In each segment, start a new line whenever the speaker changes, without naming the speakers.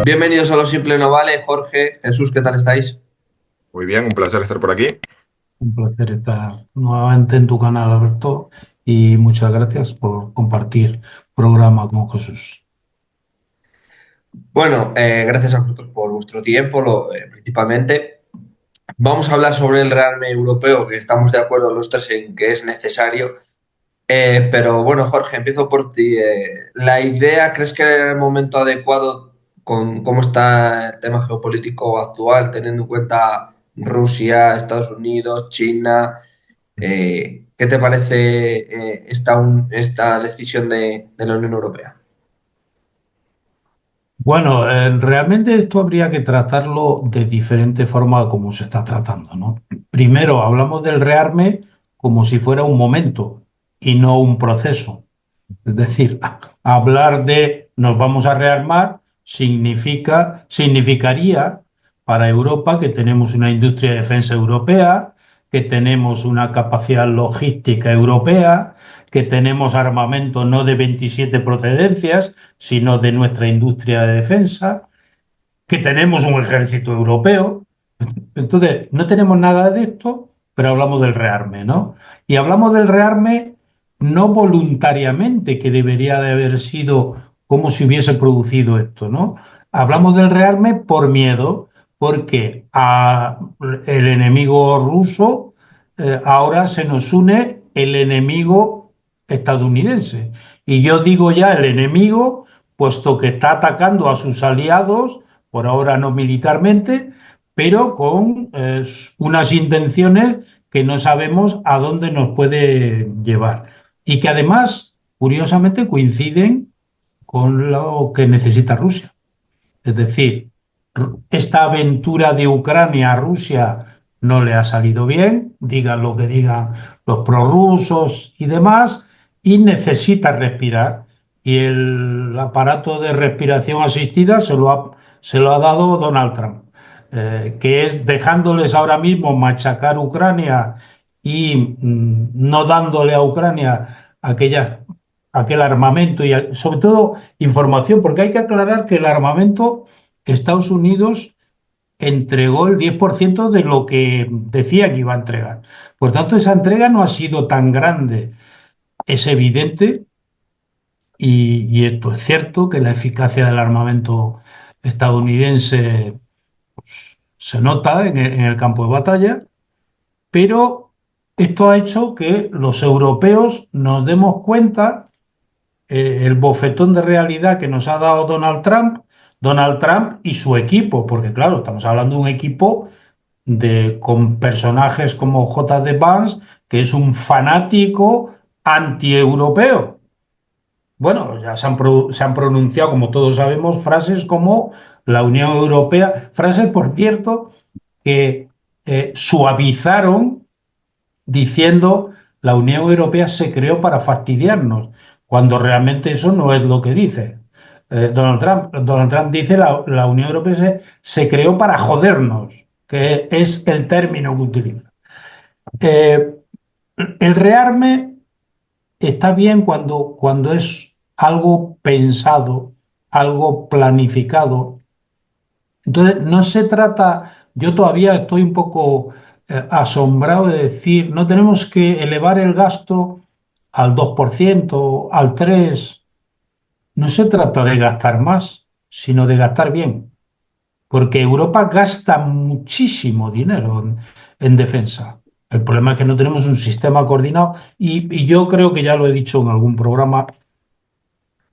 Bienvenidos a Lo Simple No Vale. Jorge, Jesús, ¿qué tal estáis?
Muy bien, un placer estar por aquí.
Un placer estar nuevamente en tu canal, Alberto, y muchas gracias por compartir programa con Jesús.
Bueno, gracias a vosotros por vuestro tiempo, principalmente. Vamos a hablar sobre el rearme europeo, que estamos de acuerdo los tres en que es necesario. Pero bueno, Jorge, empiezo por ti. ¿La idea crees que era el momento adecuado con cómo está el tema geopolítico actual, teniendo en cuenta Rusia, Estados Unidos, China? ¿Qué te parece esta decisión de la Unión Europea?
Bueno, realmente esto habría que tratarlo de diferente forma como se está tratando, ¿no? Primero, hablamos del rearme como si fuera un momento y no un proceso. Es decir, hablar de nos vamos a rearmar significaría para Europa que tenemos una industria de defensa europea, que tenemos una capacidad logística europea, que tenemos armamento no de 27 procedencias, sino de nuestra industria de defensa, que tenemos un ejército europeo. Entonces, no tenemos nada de esto, pero hablamos del rearme, ¿no? Y hablamos del rearme no voluntariamente, que debería de haber sido como si hubiese producido esto, ¿no? Hablamos del rearme por miedo, porque el enemigo ruso ahora se nos une el enemigo estadounidense. Y yo digo ya el enemigo, puesto que está atacando a sus aliados, por ahora no militarmente, pero con unas intenciones que no sabemos a dónde nos puede llevar. Y que además, curiosamente, coinciden con lo que necesita Rusia. Es decir, esta aventura de Ucrania a Rusia no le ha salido bien, digan lo que digan los prorrusos y demás, y necesita respirar. Y el aparato de respiración asistida se lo ha dado Donald Trump, que es dejándoles ahora mismo machacar Ucrania y no dándole a Ucrania aquel armamento y sobre todo información, porque hay que aclarar que el armamento Estados Unidos entregó el 10% de lo que decía que iba a entregar. Por tanto, esa entrega no ha sido tan grande. Es evidente, y esto es cierto, que la eficacia del armamento estadounidense se nota en el campo de batalla, pero esto ha hecho que los europeos nos demos cuenta el bofetón de realidad que nos ha dado Donald Trump y su equipo, porque claro, estamos hablando de un equipo con personajes como J.D. Vance, que es un fanático anti-europeo. Bueno, ya se han pronunciado, como todos sabemos, frases como la Unión Europea, frases, por cierto, que suavizaron diciendo la Unión Europea se creó para fastidiarnos, cuando realmente eso no es lo que dice Donald Trump. Donald Trump dice la Unión Europea se creó para jodernos, que es el término que utiliza. Eh, el rearme está bien cuando es algo pensado, algo planificado. Entonces, no se trata, yo todavía estoy un poco asombrado de decir, no tenemos que elevar el gasto al 2%, al 3%. No se trata de gastar más, sino de gastar bien, porque Europa gasta muchísimo dinero en defensa. El problema es que no tenemos un sistema coordinado y yo creo que ya lo he dicho en algún programa,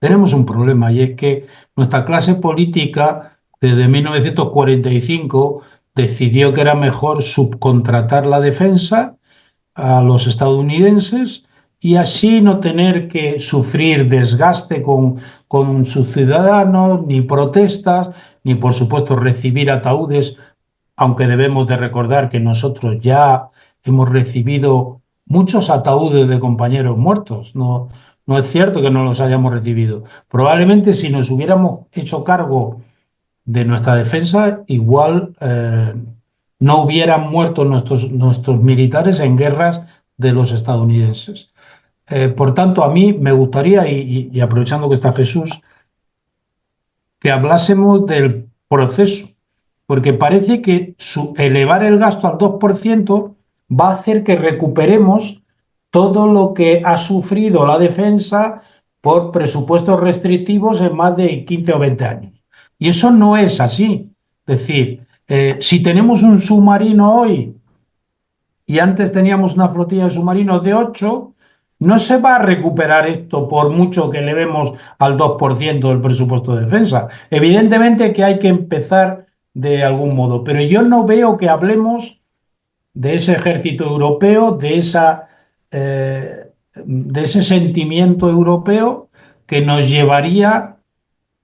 tenemos un problema y es que nuestra clase política desde 1945 decidió que era mejor subcontratar la defensa a los estadounidenses y así no tener que sufrir desgaste con sus ciudadanos, ni protestas, ni por supuesto recibir ataúdes, aunque debemos de recordar que nosotros ya hemos recibido muchos ataúdes de compañeros muertos. No, no es cierto que no los hayamos recibido. Probablemente si nos hubiéramos hecho cargo de nuestra defensa, igual no hubieran muerto nuestros militares en guerras de los estadounidenses. Por tanto, a mí me gustaría, y aprovechando que está Jesús, que hablásemos del proceso, porque parece que elevar el gasto al 2% va a hacer que recuperemos todo lo que ha sufrido la defensa por presupuestos restrictivos en más de 15 o 20 años. Y eso no es así. Es decir, si tenemos un submarino hoy y antes teníamos una flotilla de submarinos de 8, no se va a recuperar esto por mucho que elevemos al 2% del presupuesto de defensa. Evidentemente que hay que empezar de algún modo, pero yo no veo que hablemos de ese ejército europeo, de ese sentimiento europeo que nos llevaría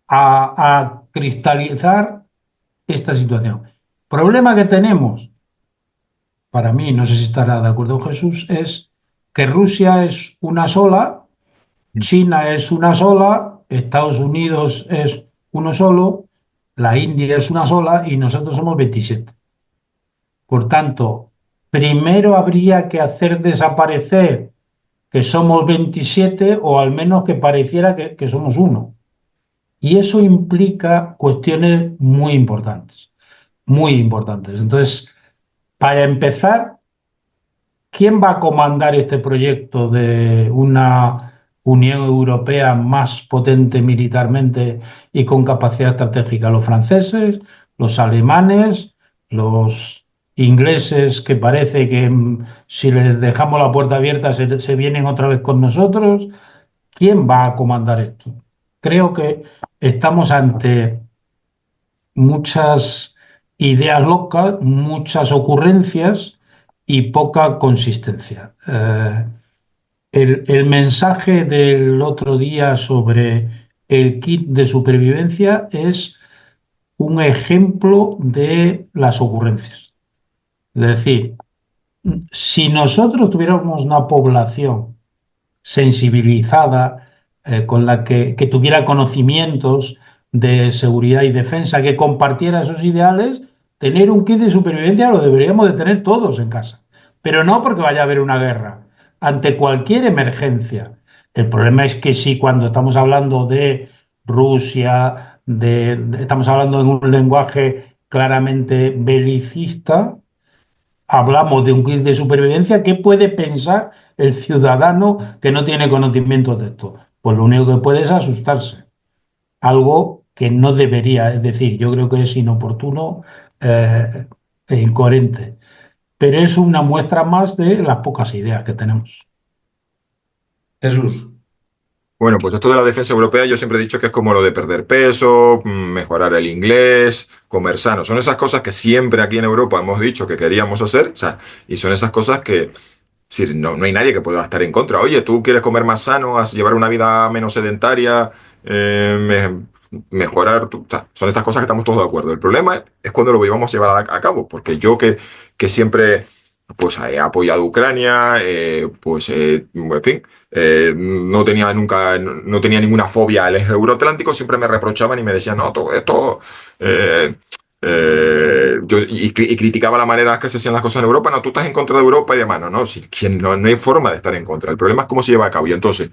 a cristalizar esta situación. Problema que tenemos, para mí, no sé si estará de acuerdo Jesús, es que Rusia es una sola, China es una sola, Estados Unidos es uno solo, la India es una sola y nosotros somos 27. Por tanto, primero habría que hacer desaparecer que somos 27 o al menos que pareciera que somos uno. Y eso implica cuestiones muy importantes, muy importantes. Entonces, para empezar, ¿quién va a comandar este proyecto de una Unión Europea más potente militarmente y con capacidad estratégica? ¿Los franceses, los alemanes, los ingleses, que parece que si les dejamos la puerta abierta se vienen otra vez con nosotros? ¿Quién va a comandar esto? Creo que estamos ante muchas ideas locas, muchas ocurrencias y poca consistencia. El mensaje del otro día sobre el kit de supervivencia es un ejemplo de las ocurrencias. Es decir, si nosotros tuviéramos una población sensibilizada, con la que tuviera conocimientos de seguridad y defensa, que compartiera esos ideales, tener un kit de supervivencia lo deberíamos de tener todos en casa. Pero no porque vaya a haber una guerra, ante cualquier emergencia. El problema es que si cuando estamos hablando de Rusia, estamos hablando en un lenguaje claramente belicista, hablamos de un kit de supervivencia, ¿qué puede pensar el ciudadano que no tiene conocimientos de esto? Pues lo único que puede es asustarse, algo que no debería, es decir, yo creo que es inoportuno e incoherente, pero es una muestra más de las pocas ideas que tenemos.
Jesús.
Bueno, pues esto de la defensa europea yo siempre he dicho que es como lo de perder peso, mejorar el inglés, comer sano. Son esas cosas que siempre aquí en Europa hemos dicho que queríamos hacer, o sea, y son esas cosas que si no hay nadie que pueda estar en contra. Oye, tú quieres comer más sano, llevar una vida menos sedentaria, mejorar, o sea, son estas cosas que estamos todos de acuerdo. El problema es cuando lo íbamos a llevar a cabo, porque yo que siempre pues he apoyado a Ucrania, pues en fin, no tenía nunca, no tenía ninguna fobia al eje euroatlántico, siempre me reprochaban y me decían, no, todo esto, y criticaba la manera que se hacían las cosas en Europa. No, tú estás en contra de Europa y demás. No, no, si, no hay forma de estar en contra. El problema es cómo se lleva a cabo. Y entonces,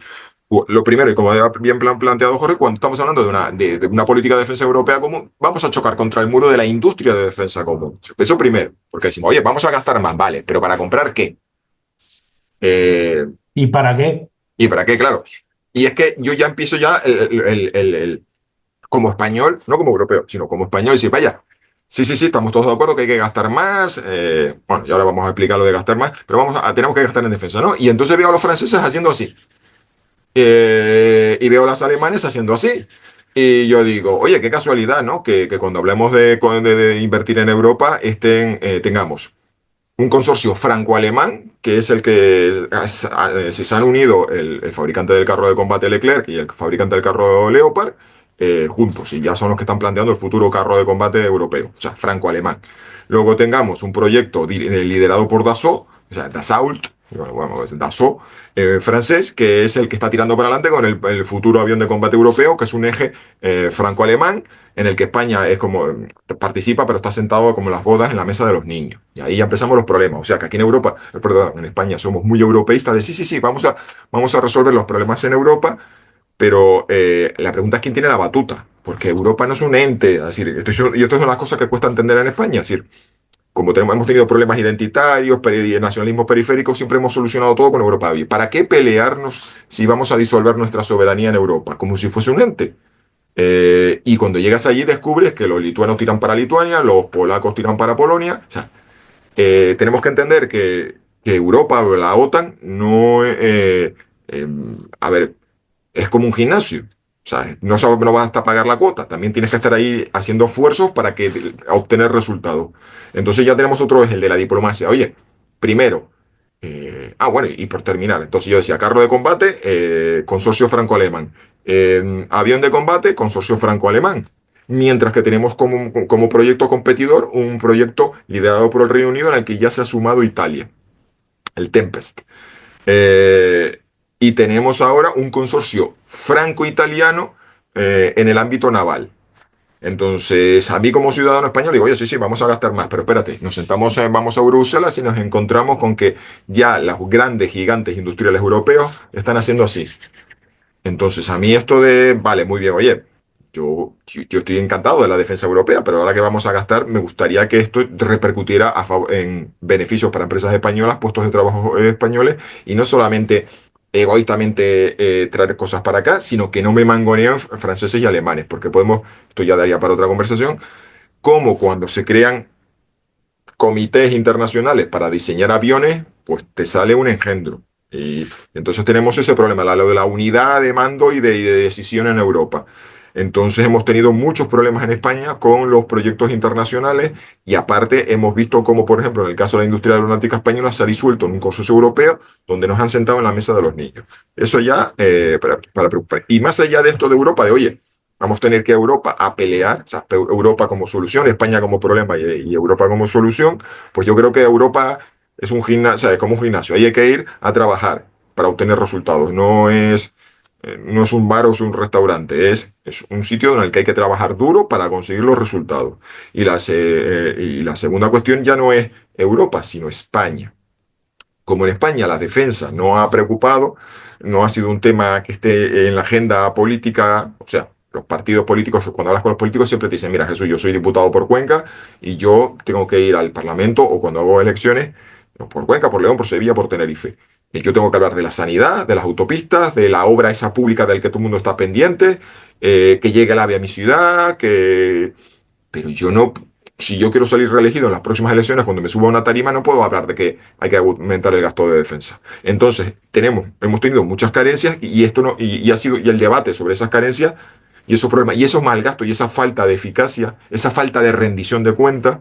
lo primero, y como bien planteado Jorge, cuando estamos hablando de una política de defensa europea común, vamos a chocar contra el muro de la industria de defensa común. Eso primero, porque decimos, oye, vamos a gastar más, vale, pero ¿para comprar qué? Eh,
¿Y para qué?
¿Y para qué? Claro. Y es que yo ya empiezo ya como español, no como europeo, sino como español, y decir, vaya, sí, sí, sí, estamos todos de acuerdo que hay que gastar más. Bueno, y ahora vamos a explicar lo de gastar más, pero tenemos que gastar en defensa, ¿no? Y entonces veo a los franceses haciendo así. Y veo a los alemanes haciendo así. Y yo digo, oye, qué casualidad, ¿no? Que cuando hablemos de invertir en Europa, tengamos un consorcio franco-alemán, que es el que se han unido el fabricante del carro de combate Leclerc y el fabricante del carro Leopard, juntos, y ya son los que están planteando el futuro carro de combate europeo, o sea, franco-alemán. Luego tengamos un proyecto liderado por Dassault, o sea, Dassault, bueno, pues Dassault, francés, que es el que está tirando para adelante con el futuro avión de combate europeo, que es un eje franco-alemán, en el que España es como participa, pero está sentado como las bodas en la mesa de los niños. Y ahí ya empezamos los problemas. O sea, que aquí en Europa, perdón, en España somos muy europeístas de sí, sí, sí, vamos a resolver los problemas en Europa, pero la pregunta es quién tiene la batuta, porque Europa no es un ente. Es decir, y esto son las cosas que cuesta entender en España. Es decir, como hemos tenido problemas identitarios, nacionalismo periférico, siempre hemos solucionado todo con Europa. ¿Para qué pelearnos si vamos a disolver nuestra soberanía en Europa? Como si fuese un ente. Y cuando llegas allí descubres que los lituanos tiran para Lituania, los polacos tiran para Polonia. O sea, tenemos que entender que Europa o la OTAN no... eh, a ver, es como un gimnasio. O sea, no basta pagar la cuota, también tienes que estar ahí haciendo esfuerzos para obtener resultados. Entonces ya tenemos otro, es el de la diplomacia. Oye, primero, bueno, y por terminar, entonces yo decía, carro de combate, consorcio franco-alemán. Avión de combate, consorcio franco-alemán. Mientras que tenemos como proyecto competidor un proyecto liderado por el Reino Unido en el que ya se ha sumado Italia, el Tempest. Eh, y tenemos ahora un consorcio franco-italiano en el ámbito naval. Entonces, a mí como ciudadano español digo, oye, sí, sí, vamos a gastar más, pero espérate, nos sentamos, vamos a Bruselas y nos encontramos con que ya los grandes gigantes industriales europeos están haciendo así. Entonces, a mí esto de, vale, muy bien, oye, yo estoy encantado de la defensa europea, pero ahora que vamos a gastar, me gustaría que esto repercutiera en beneficios para empresas españolas, puestos de trabajo españoles, y no solamente egoístamente traer cosas para acá, sino que no me mangoneen franceses y alemanes, porque esto ya daría para otra conversación, como cuando se crean comités internacionales para diseñar aviones, pues te sale un engendro. Y entonces tenemos ese problema, lo de la unidad de mando y de decisión en Europa. Entonces hemos tenido muchos problemas en España con los proyectos internacionales y aparte hemos visto como, por ejemplo, en el caso de la industria aeronáutica española se ha disuelto en un consorcio europeo donde nos han sentado en la mesa de los niños. Eso ya para preocupar. Y más allá de esto de Europa, de oye, vamos a tener que Europa a pelear, o sea, Europa como solución, España como problema y Europa como solución, pues yo creo que Europa es un gimnasio, o sea, es como un gimnasio, ahí hay que ir a trabajar para obtener resultados, no es un bar o es un restaurante, es un sitio en el que hay que trabajar duro para conseguir los resultados. Y la segunda cuestión ya no es Europa, sino España. Como en España la defensa no ha preocupado, no ha sido un tema que esté en la agenda política, o sea, los partidos políticos, cuando hablas con los políticos siempre te dicen, mira Jesús, yo soy diputado por Cuenca y yo tengo que ir al Parlamento o cuando hago elecciones, por Cuenca, por León, por Sevilla, por Tenerife. Y yo tengo que hablar de la sanidad, de las autopistas, de la obra esa pública del que todo el mundo está pendiente, que llegue el AVE a mi ciudad, pero yo no, si yo quiero salir reelegido en las próximas elecciones, cuando me suba a una tarima, no puedo hablar de que hay que aumentar el gasto de defensa. Entonces, hemos tenido muchas carencias y esto no, y ha sido, y el debate sobre esas carencias y esos problemas, y esos mal gastos y esa falta de eficacia, esa falta de rendición de cuentas,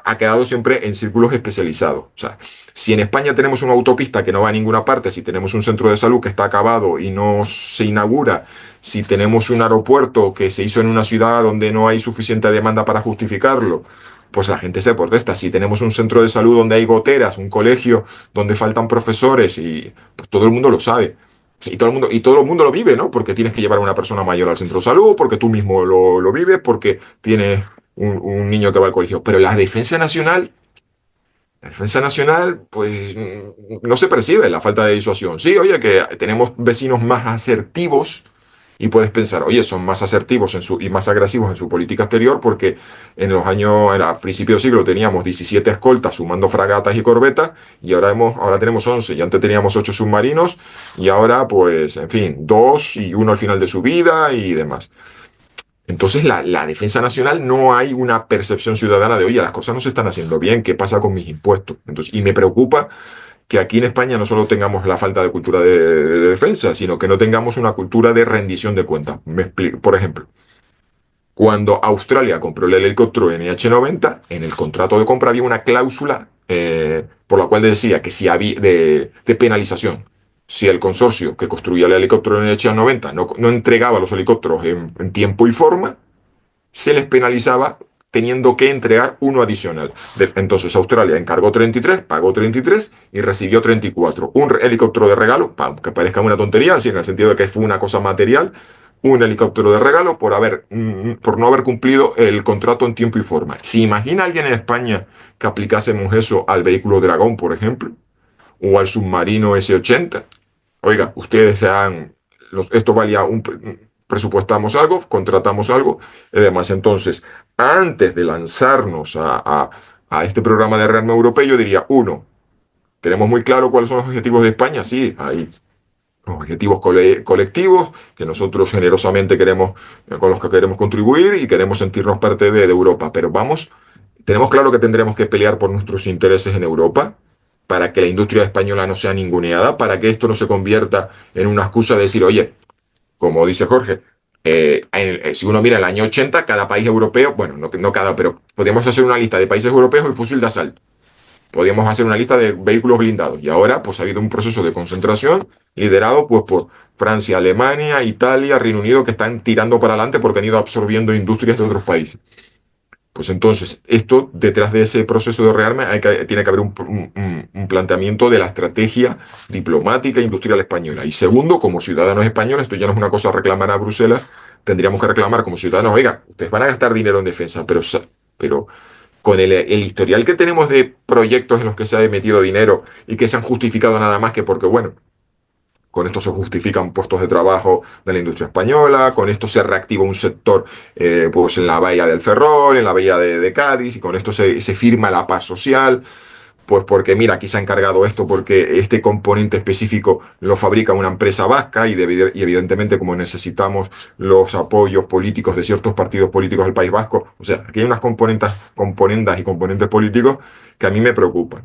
ha quedado siempre en círculos especializados. O sea, si en España tenemos una autopista que no va a ninguna parte, si tenemos un centro de salud que está acabado y no se inaugura, si tenemos un aeropuerto que se hizo en una ciudad donde no hay suficiente demanda para justificarlo, pues la gente se protesta. Si tenemos un centro de salud donde hay goteras, un colegio donde faltan profesores, y pues todo el mundo lo sabe. Sí, y todo el mundo lo vive, ¿no? Porque tienes que llevar a una persona mayor al centro de salud, porque tú mismo lo vives, porque tienes un niño que va al colegio. Pero la defensa nacional, pues no se percibe la falta de disuasión. Sí, oye, que tenemos vecinos más asertivos y puedes pensar, oye, son más asertivos y más agresivos en su política exterior porque a principios de siglo teníamos 17 escoltas sumando fragatas y corbetas y ahora tenemos 11 y antes teníamos 8 submarinos y ahora, pues, en fin, 2 y uno al final de su vida y demás. Entonces, la defensa nacional no hay una percepción ciudadana de, oye, las cosas no se están haciendo bien, ¿qué pasa con mis impuestos? Entonces, y me preocupa que aquí en España no solo tengamos la falta de cultura de defensa, sino que no tengamos una cultura de rendición de cuentas. Me explico. Por ejemplo, cuando Australia compró el helicóptero NH-90, en el contrato de compra había una cláusula por la cual decía que si había de penalización. Si el consorcio que construía el helicóptero NH-90 no entregaba los helicópteros en tiempo y forma, se les penalizaba teniendo que entregar uno adicional. Entonces Australia encargó 33, pagó 33 y recibió 34. Un helicóptero de regalo, que parezca una tontería, así en el sentido de que fue una cosa material, un helicóptero de regalo por no haber cumplido el contrato en tiempo y forma. ¿Se imagina alguien en España que aplicásemos eso al vehículo Dragón, por ejemplo, o al submarino S-80? Oiga, ustedes esto valía presupuestamos algo, contratamos algo y demás. Entonces, antes de lanzarnos a este programa de rearme europeo, yo diría, uno, tenemos muy claro cuáles son los objetivos de España, sí, hay objetivos colectivos que nosotros generosamente queremos, con los que queremos contribuir y queremos sentirnos parte de Europa, pero tenemos claro que tendremos que pelear por nuestros intereses en Europa para que la industria española no sea ninguneada, para que esto no se convierta en una excusa de decir, oye, como dice Jorge, si uno mira el año 80, cada país europeo, bueno, no cada, pero podríamos hacer una lista de países europeos y fusil de asalto. Podríamos hacer una lista de vehículos blindados. Y ahora, pues ha habido un proceso de concentración liderado pues, por Francia, Alemania, Italia, Reino Unido, que están tirando para adelante porque han ido absorbiendo industrias de otros países. Pues entonces, detrás de ese proceso de rearme, tiene que haber un planteamiento de la estrategia diplomática e industrial española. Y segundo, como ciudadanos españoles, esto ya no es una cosa a reclamar a Bruselas, tendríamos que reclamar como ciudadanos, oiga, ustedes van a gastar dinero en defensa, pero con el historial que tenemos de proyectos en los que se ha metido dinero y que se han justificado nada más que porque, bueno, con esto se justifican puestos de trabajo de la industria española, con esto se reactiva un sector pues en la bahía del Ferrol, en la bahía de Cádiz, y con esto se firma la paz social, pues porque mira, aquí se ha encargado esto porque este componente específico lo fabrica una empresa vasca y evidentemente como necesitamos los apoyos políticos de ciertos partidos políticos del País Vasco, o sea, aquí hay unas componendas y componentes políticos que a mí me preocupan.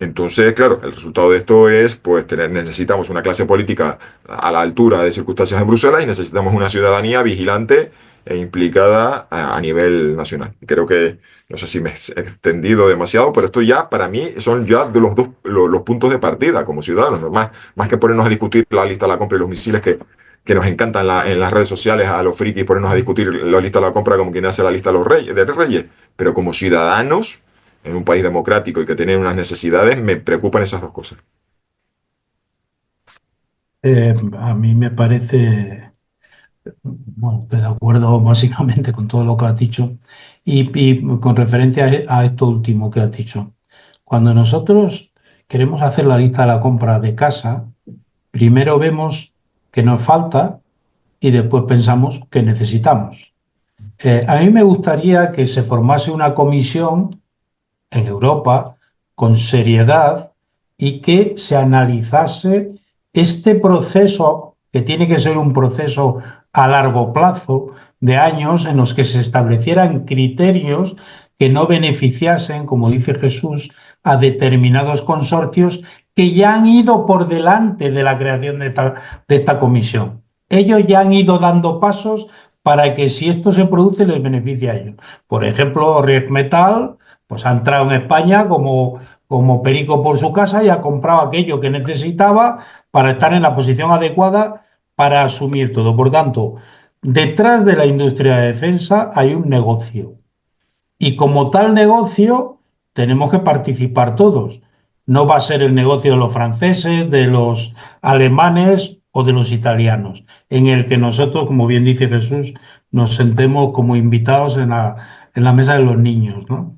Entonces, claro, el resultado de esto es, pues, necesitamos una clase política a la altura de circunstancias en Bruselas y necesitamos una ciudadanía vigilante e implicada a nivel nacional. Creo que, no sé si me he extendido demasiado, pero esto ya, para mí, son ya de los puntos de partida como ciudadanos, ¿no? Más que ponernos a discutir la lista de la compra y los misiles que nos encantan en las redes sociales a los frikis, ponernos a discutir la lista de la compra como quien hace la lista de reyes, pero como ciudadanos en un país democrático y que tienen unas necesidades, me preocupan esas dos cosas.
A mí me parece, bueno, estoy de acuerdo básicamente con todo lo que has dicho y con referencia a esto último que has dicho. Cuando nosotros queremos hacer la lista de la compra de casa, primero vemos que nos falta y después pensamos que necesitamos. A mí me gustaría que se formase una comisión en Europa con seriedad y que se analizase este proceso, que tiene que ser un proceso a largo plazo, de años, en los que se establecieran criterios que no beneficiasen, como dice Jesús, a determinados consorcios que ya han ido por delante de la creación de esta comisión. Ellos ya han ido dando pasos para que si esto se produce les beneficie a ellos. Por ejemplo, Riesmetal pues ha entrado en España como perico por su casa y ha comprado aquello que necesitaba para estar en la posición adecuada para asumir todo. Por tanto, detrás de la industria de defensa hay un negocio. Y como tal negocio, tenemos que participar todos. No va a ser el negocio de los franceses, de los alemanes o de los italianos, en el que nosotros, como bien dice Jesús, nos sentemos como invitados en la mesa de los niños, ¿no?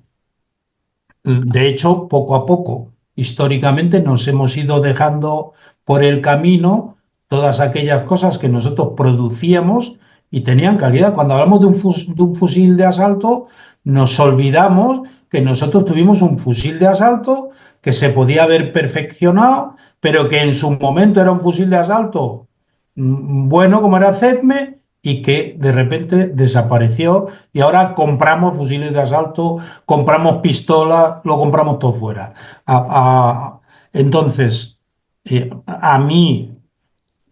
De hecho, poco a poco, históricamente nos hemos ido dejando por el camino todas aquellas cosas que nosotros producíamos y tenían calidad. Cuando hablamos de un fusil de asalto, nos olvidamos que nosotros tuvimos un fusil de asalto que se podía haber perfeccionado, pero que en su momento era un fusil de asalto bueno, como era CETME, y que de repente desapareció y ahora compramos fusiles de asalto, compramos pistolas, lo compramos todo fuera. Entonces, a mí,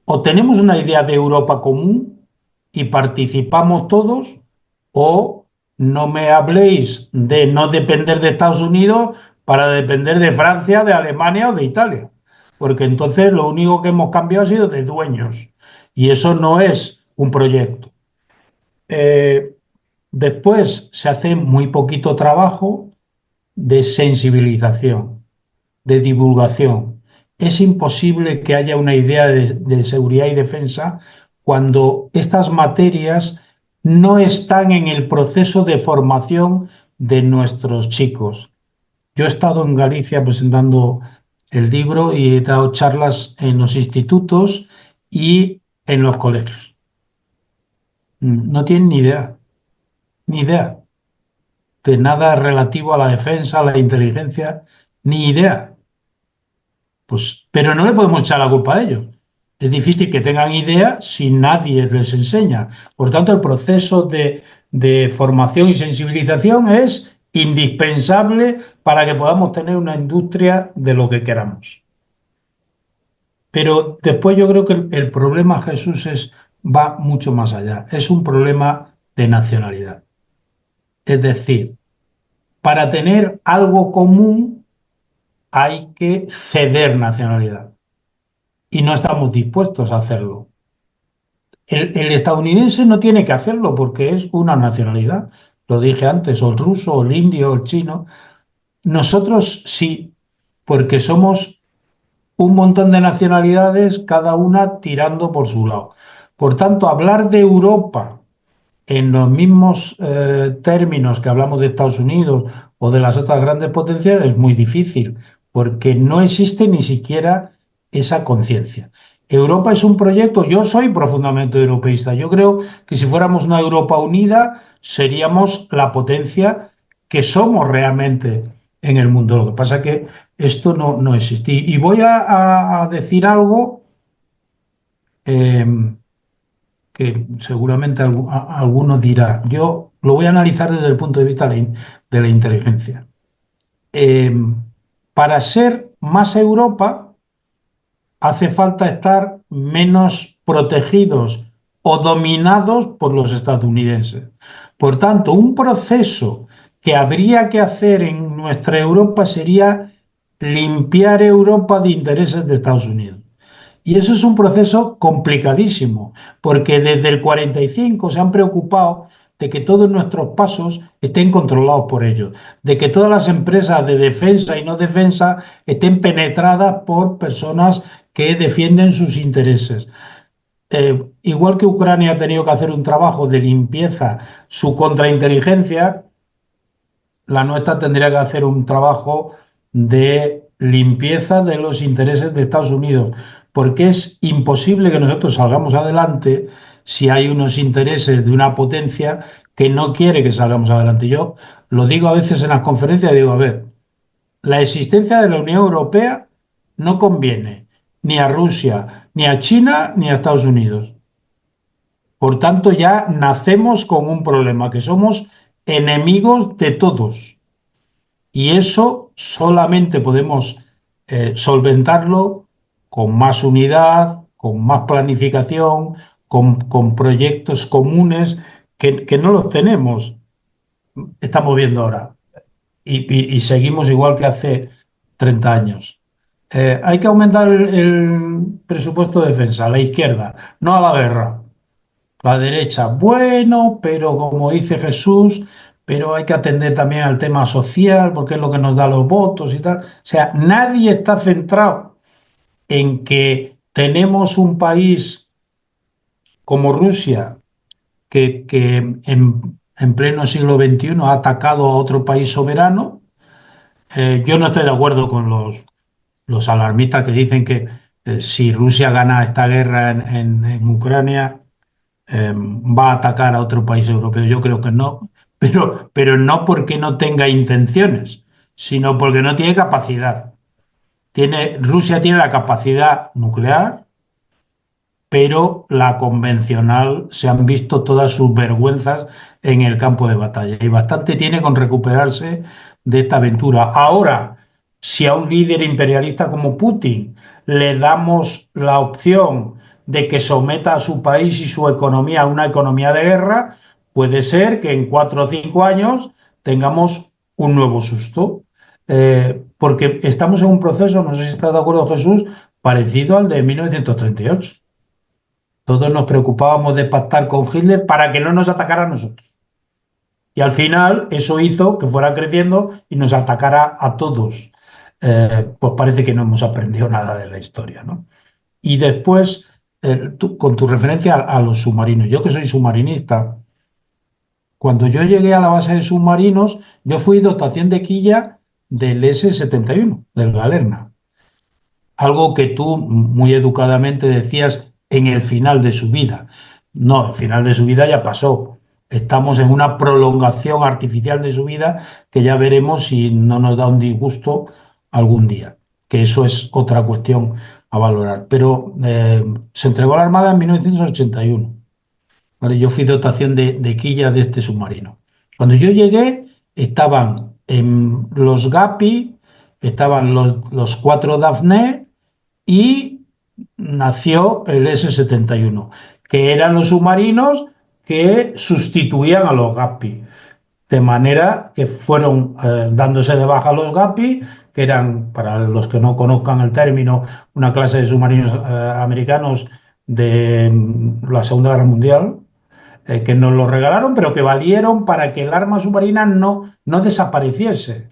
o tenemos una idea de Europa común y participamos todos, o no me habléis de no depender de Estados Unidos para depender de Francia, de Alemania o de Italia. Porque entonces lo único que hemos cambiado ha sido de dueños. Y eso no es un proyecto. Eh, Después se hace muy poquito trabajo de sensibilización, de divulgación. Es imposible que haya una idea de seguridad y defensa cuando estas materias no están en el proceso de formación de nuestros chicos. Yo he estado en Galicia presentando el libro y he dado charlas en los institutos y en los colegios. No tienen ni idea de nada relativo a la defensa, a la inteligencia, ni idea. Pues, pero no le podemos echar la culpa a ellos. Es difícil que tengan idea si nadie les enseña. Por tanto, el proceso de formación y sensibilización es indispensable para que podamos tener una industria de lo que queramos. Pero después yo creo que el problema, Jesús, va mucho más allá. Es un problema de nacionalidad. Es decir, para tener algo común hay que ceder nacionalidad y no estamos dispuestos a hacerlo. El estadounidense no tiene que hacerlo porque es una nacionalidad. Lo dije antes, o el ruso, o el indio, o el chino. Nosotros sí, porque somos un montón de nacionalidades, cada una tirando por su lado. Por tanto, hablar de Europa en los mismos términos que hablamos de Estados Unidos o de las otras grandes potencias es muy difícil, porque no existe ni siquiera esa conciencia. Europa es un proyecto, yo soy profundamente europeísta, yo creo que si fuéramos una Europa unida seríamos la potencia que somos realmente en el mundo. Lo que pasa es que esto no existe. Y voy a decir algo eh, que seguramente alguno dirá. Yo lo voy a analizar desde el punto de vista de la inteligencia. Eh, para ser más Europa hace falta estar menos protegidos o dominados por los estadounidenses. Por tanto, un proceso que habría que hacer en nuestra Europa sería limpiar Europa de intereses de Estados Unidos. Y eso es un proceso complicadísimo, porque desde el 45 se han preocupado de que todos nuestros pasos estén controlados por ellos, de que todas las empresas de defensa y no defensa estén penetradas por personas que defienden sus intereses. Igual que Ucrania ha tenido que hacer un trabajo de limpieza, su contrainteligencia, la nuestra tendría que hacer un trabajo de limpieza de los intereses de Estados Unidos, porque es imposible que nosotros salgamos adelante si hay unos intereses de una potencia que no quiere que salgamos adelante. Yo lo digo a veces en las conferencias, digo, a ver, la existencia de la Unión Europea no conviene ni a Rusia, ni a China, ni a Estados Unidos. Por tanto, ya nacemos con un problema, que somos enemigos de todos. Y eso solamente podemos solventarlo con más unidad, con más planificación, con proyectos comunes que no los tenemos. Estamos viendo ahora y seguimos igual que hace 30 años. Hay que aumentar el presupuesto de defensa, a la izquierda, no a la guerra. La derecha, bueno, pero como dice Jesús, pero hay que atender también al tema social, porque es lo que nos da los votos y tal. O sea, nadie está centrado en que tenemos un país como Rusia, que en pleno siglo XXI ha atacado a otro país soberano. Yo no estoy de acuerdo con los alarmistas que dicen que si Rusia gana esta guerra en Ucrania, va a atacar a otro país europeo. Yo creo que no, pero no porque no tenga intenciones, sino porque no tiene capacidad. Rusia tiene la capacidad nuclear, pero la convencional se han visto todas sus vergüenzas en el campo de batalla y bastante tiene con recuperarse de esta aventura. Ahora, si a un líder imperialista como Putin le damos la opción de que someta a su país y su economía a una economía de guerra, puede ser que en 4 o 5 años tengamos un nuevo susto. Porque estamos en un proceso, no sé si estás de acuerdo, Jesús, parecido al de 1938. Todos nos preocupábamos de pactar con Hitler para que no nos atacara a nosotros. Y al final eso hizo que fuera creciendo y nos atacara a todos. Pues parece que no hemos aprendido nada de la historia, ¿no? Y después, con tu referencia a los submarinos, yo que soy submarinista, cuando yo llegué a la base de submarinos, yo fui dotación de quilla del S-71, del Galerna. Algo que tú muy educadamente decías en el final de su vida. No, el final de su vida ya pasó. Estamos en una prolongación artificial de su vida que ya veremos si no nos da un disgusto algún día, que eso es otra cuestión a valorar. Pero se entregó a la Armada en 1981. ¿Vale? Yo fui dotación de quilla de este submarino. Cuando yo llegué, estaban en los Guppy, estaban los cuatro Daphne y nació el S-71, que eran los submarinos que sustituían a los Guppy, de manera que fueron dándose de baja los Guppy, que eran, para los que no conozcan el término, una clase de submarinos americanos de la Segunda Guerra Mundial, que nos lo regalaron, pero que valieron para que el arma submarina no desapareciese.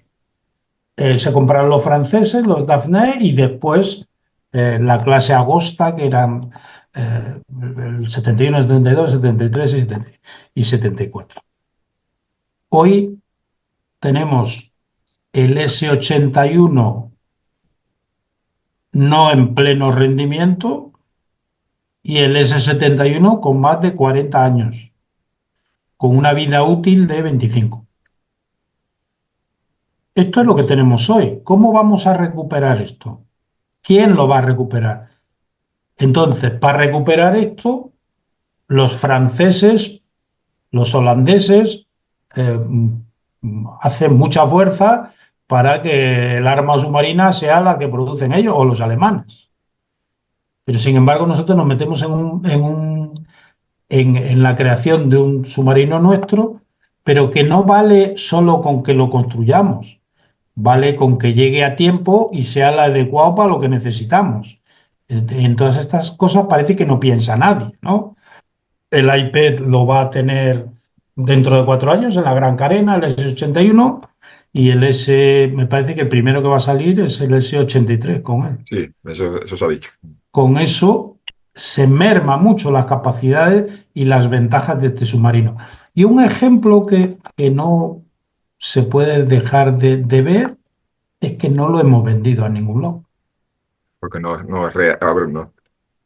Se compraron los franceses, los Daphne, y después la clase Agosta, que eran el 71, 72, 73 y 74. Hoy tenemos el S-81 no en pleno rendimiento y el S-71 con más de 40 años, con una vida útil de 25. Esto es lo que tenemos hoy. ¿Cómo vamos a recuperar esto? ¿Quién lo va a recuperar? Entonces, para recuperar esto, los franceses, los holandeses, eh, hacen mucha fuerza para que el arma submarina sea la que producen ellos o los alemanes. Pero sin embargo, nosotros nos metemos en la creación de un submarino nuestro, pero que no vale solo con que lo construyamos, vale con que llegue a tiempo y sea el adecuado para lo que necesitamos. En todas estas cosas parece que no piensa nadie, ¿no? El iPad lo va a tener dentro de 4 años en la Gran Carena, el S-81, y el S, me parece que el primero que va a salir es el S-83 con él.
Sí, eso se ha dicho.
Con eso se merma mucho las capacidades y las ventajas de este submarino. Y un ejemplo que no se puede dejar de ver es que no lo hemos vendido a ningún lado.
Porque no es real. A ver, no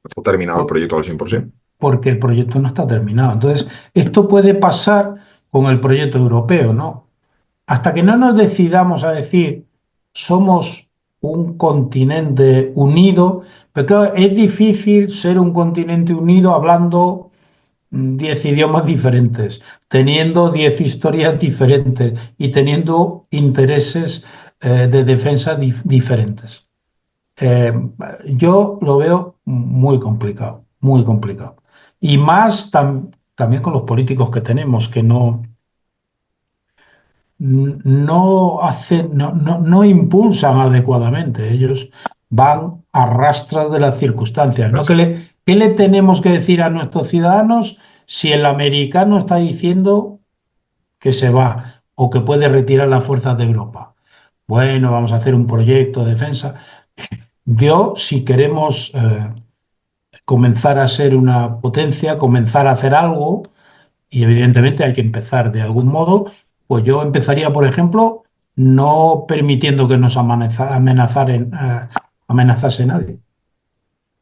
está terminado el proyecto al 100%.
Porque el proyecto no está terminado. Entonces, esto puede pasar con el proyecto europeo, ¿no? Hasta que no nos decidamos a decir somos un continente unido, pero claro, es difícil ser un continente unido hablando 10 idiomas diferentes, teniendo 10 historias diferentes y teniendo intereses de defensa diferentes. Eh, yo lo veo muy complicado, muy complicado. Y más también con los políticos que tenemos, que no impulsan adecuadamente. Ellos van a rastras de las circunstancias. ¿No? ¿Qué le tenemos que decir a nuestros ciudadanos si el americano está diciendo que se va o que puede retirar las fuerzas de Europa? Bueno, vamos a hacer un proyecto de defensa. Yo, si queremos comenzar a ser una potencia, comenzar a hacer algo, y evidentemente hay que empezar de algún modo, pues yo empezaría, por ejemplo, no permitiendo que nos amenazase nadie.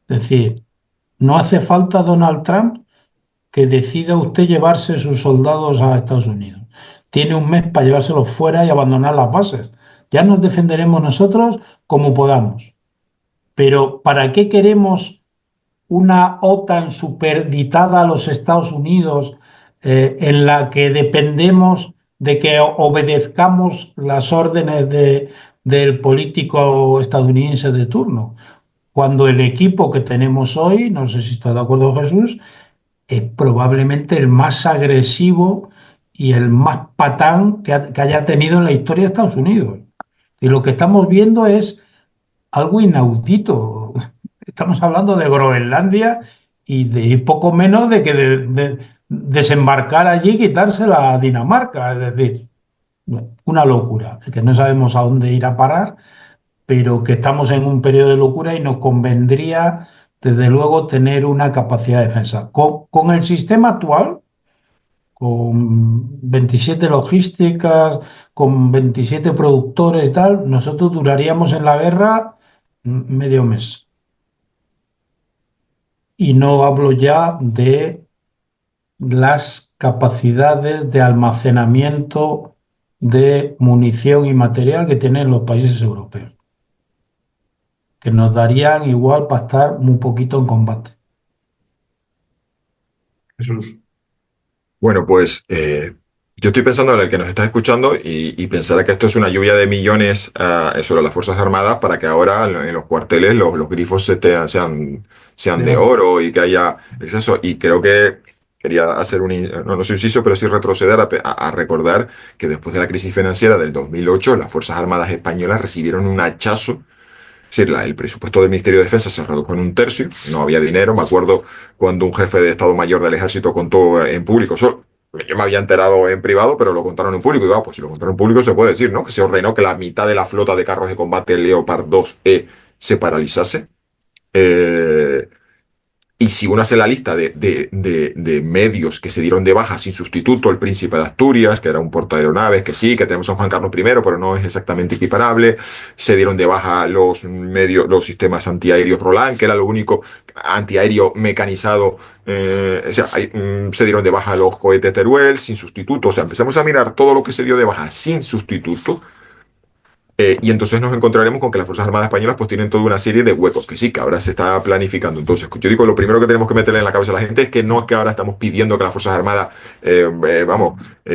Es decir, no hace falta Donald Trump que decida usted llevarse sus soldados a Estados Unidos. Tiene un mes para llevárselos fuera y abandonar las bases. Ya nos defenderemos nosotros como podamos. Pero ¿para qué queremos una OTAN superditada a los Estados Unidos en la que dependemos de que obedezcamos las órdenes del político estadounidense de turno? Cuando el equipo que tenemos hoy, no sé si está de acuerdo Jesús, es probablemente el más agresivo y el más patán que haya tenido en la historia de Estados Unidos. Y lo que estamos viendo es algo inaudito. Estamos hablando de Groenlandia y de poco menos de que desembarcar allí y quitársela a Dinamarca. Es decir, una locura, que no sabemos a dónde ir a parar, pero que estamos en un periodo de locura y nos convendría, desde luego, tener una capacidad de defensa. Con el sistema actual, con 27 logísticas, con 27 productores y tal, nosotros duraríamos en la guerra medio mes. Y no hablo ya de las capacidades de almacenamiento de munición y material que tienen los países europeos, que nos darían igual para estar muy poquito en combate.
Jesús.
Bueno, pues yo estoy pensando en el que nos está escuchando y pensará que esto es una lluvia de millones sobre las Fuerzas Armadas para que ahora en los cuarteles los grifos sean
De
de
oro.
oro y que haya exceso. Y creo que quería hacer no sé, inciso, pero sí retroceder a recordar que después de la crisis financiera del 2008, las Fuerzas Armadas españolas recibieron un hachazo. Es decir, el presupuesto del Ministerio de Defensa se redujo en un tercio, no había dinero. Me acuerdo cuando un jefe de Estado Mayor del Ejército contó en público, yo me había enterado en privado, pero lo contaron en público. Y digo, pues si lo contaron en público se puede decir, ¿no? Que se ordenó que la mitad de la flota de carros de combate Leopard 2E se paralizase. Eh, y si uno hace la lista de medios que se dieron de baja sin sustituto, el Príncipe de Asturias, que era un portaaeronaves, que sí, que tenemos a Juan Carlos I, pero no es exactamente equiparable. Se dieron de baja los medios, los sistemas antiaéreos Roland, que era lo único antiaéreo mecanizado. Se dieron de baja los cohetes Teruel sin sustituto. O sea, empezamos a mirar todo lo que se dio de baja sin sustituto. Y entonces nos encontraremos con que las Fuerzas Armadas Españolas pues tienen toda una serie de huecos, que sí, que ahora se está planificando. Entonces, yo digo, lo primero que tenemos que meterle en la cabeza a la gente es que no es que ahora estamos pidiendo que las Fuerzas Armadas,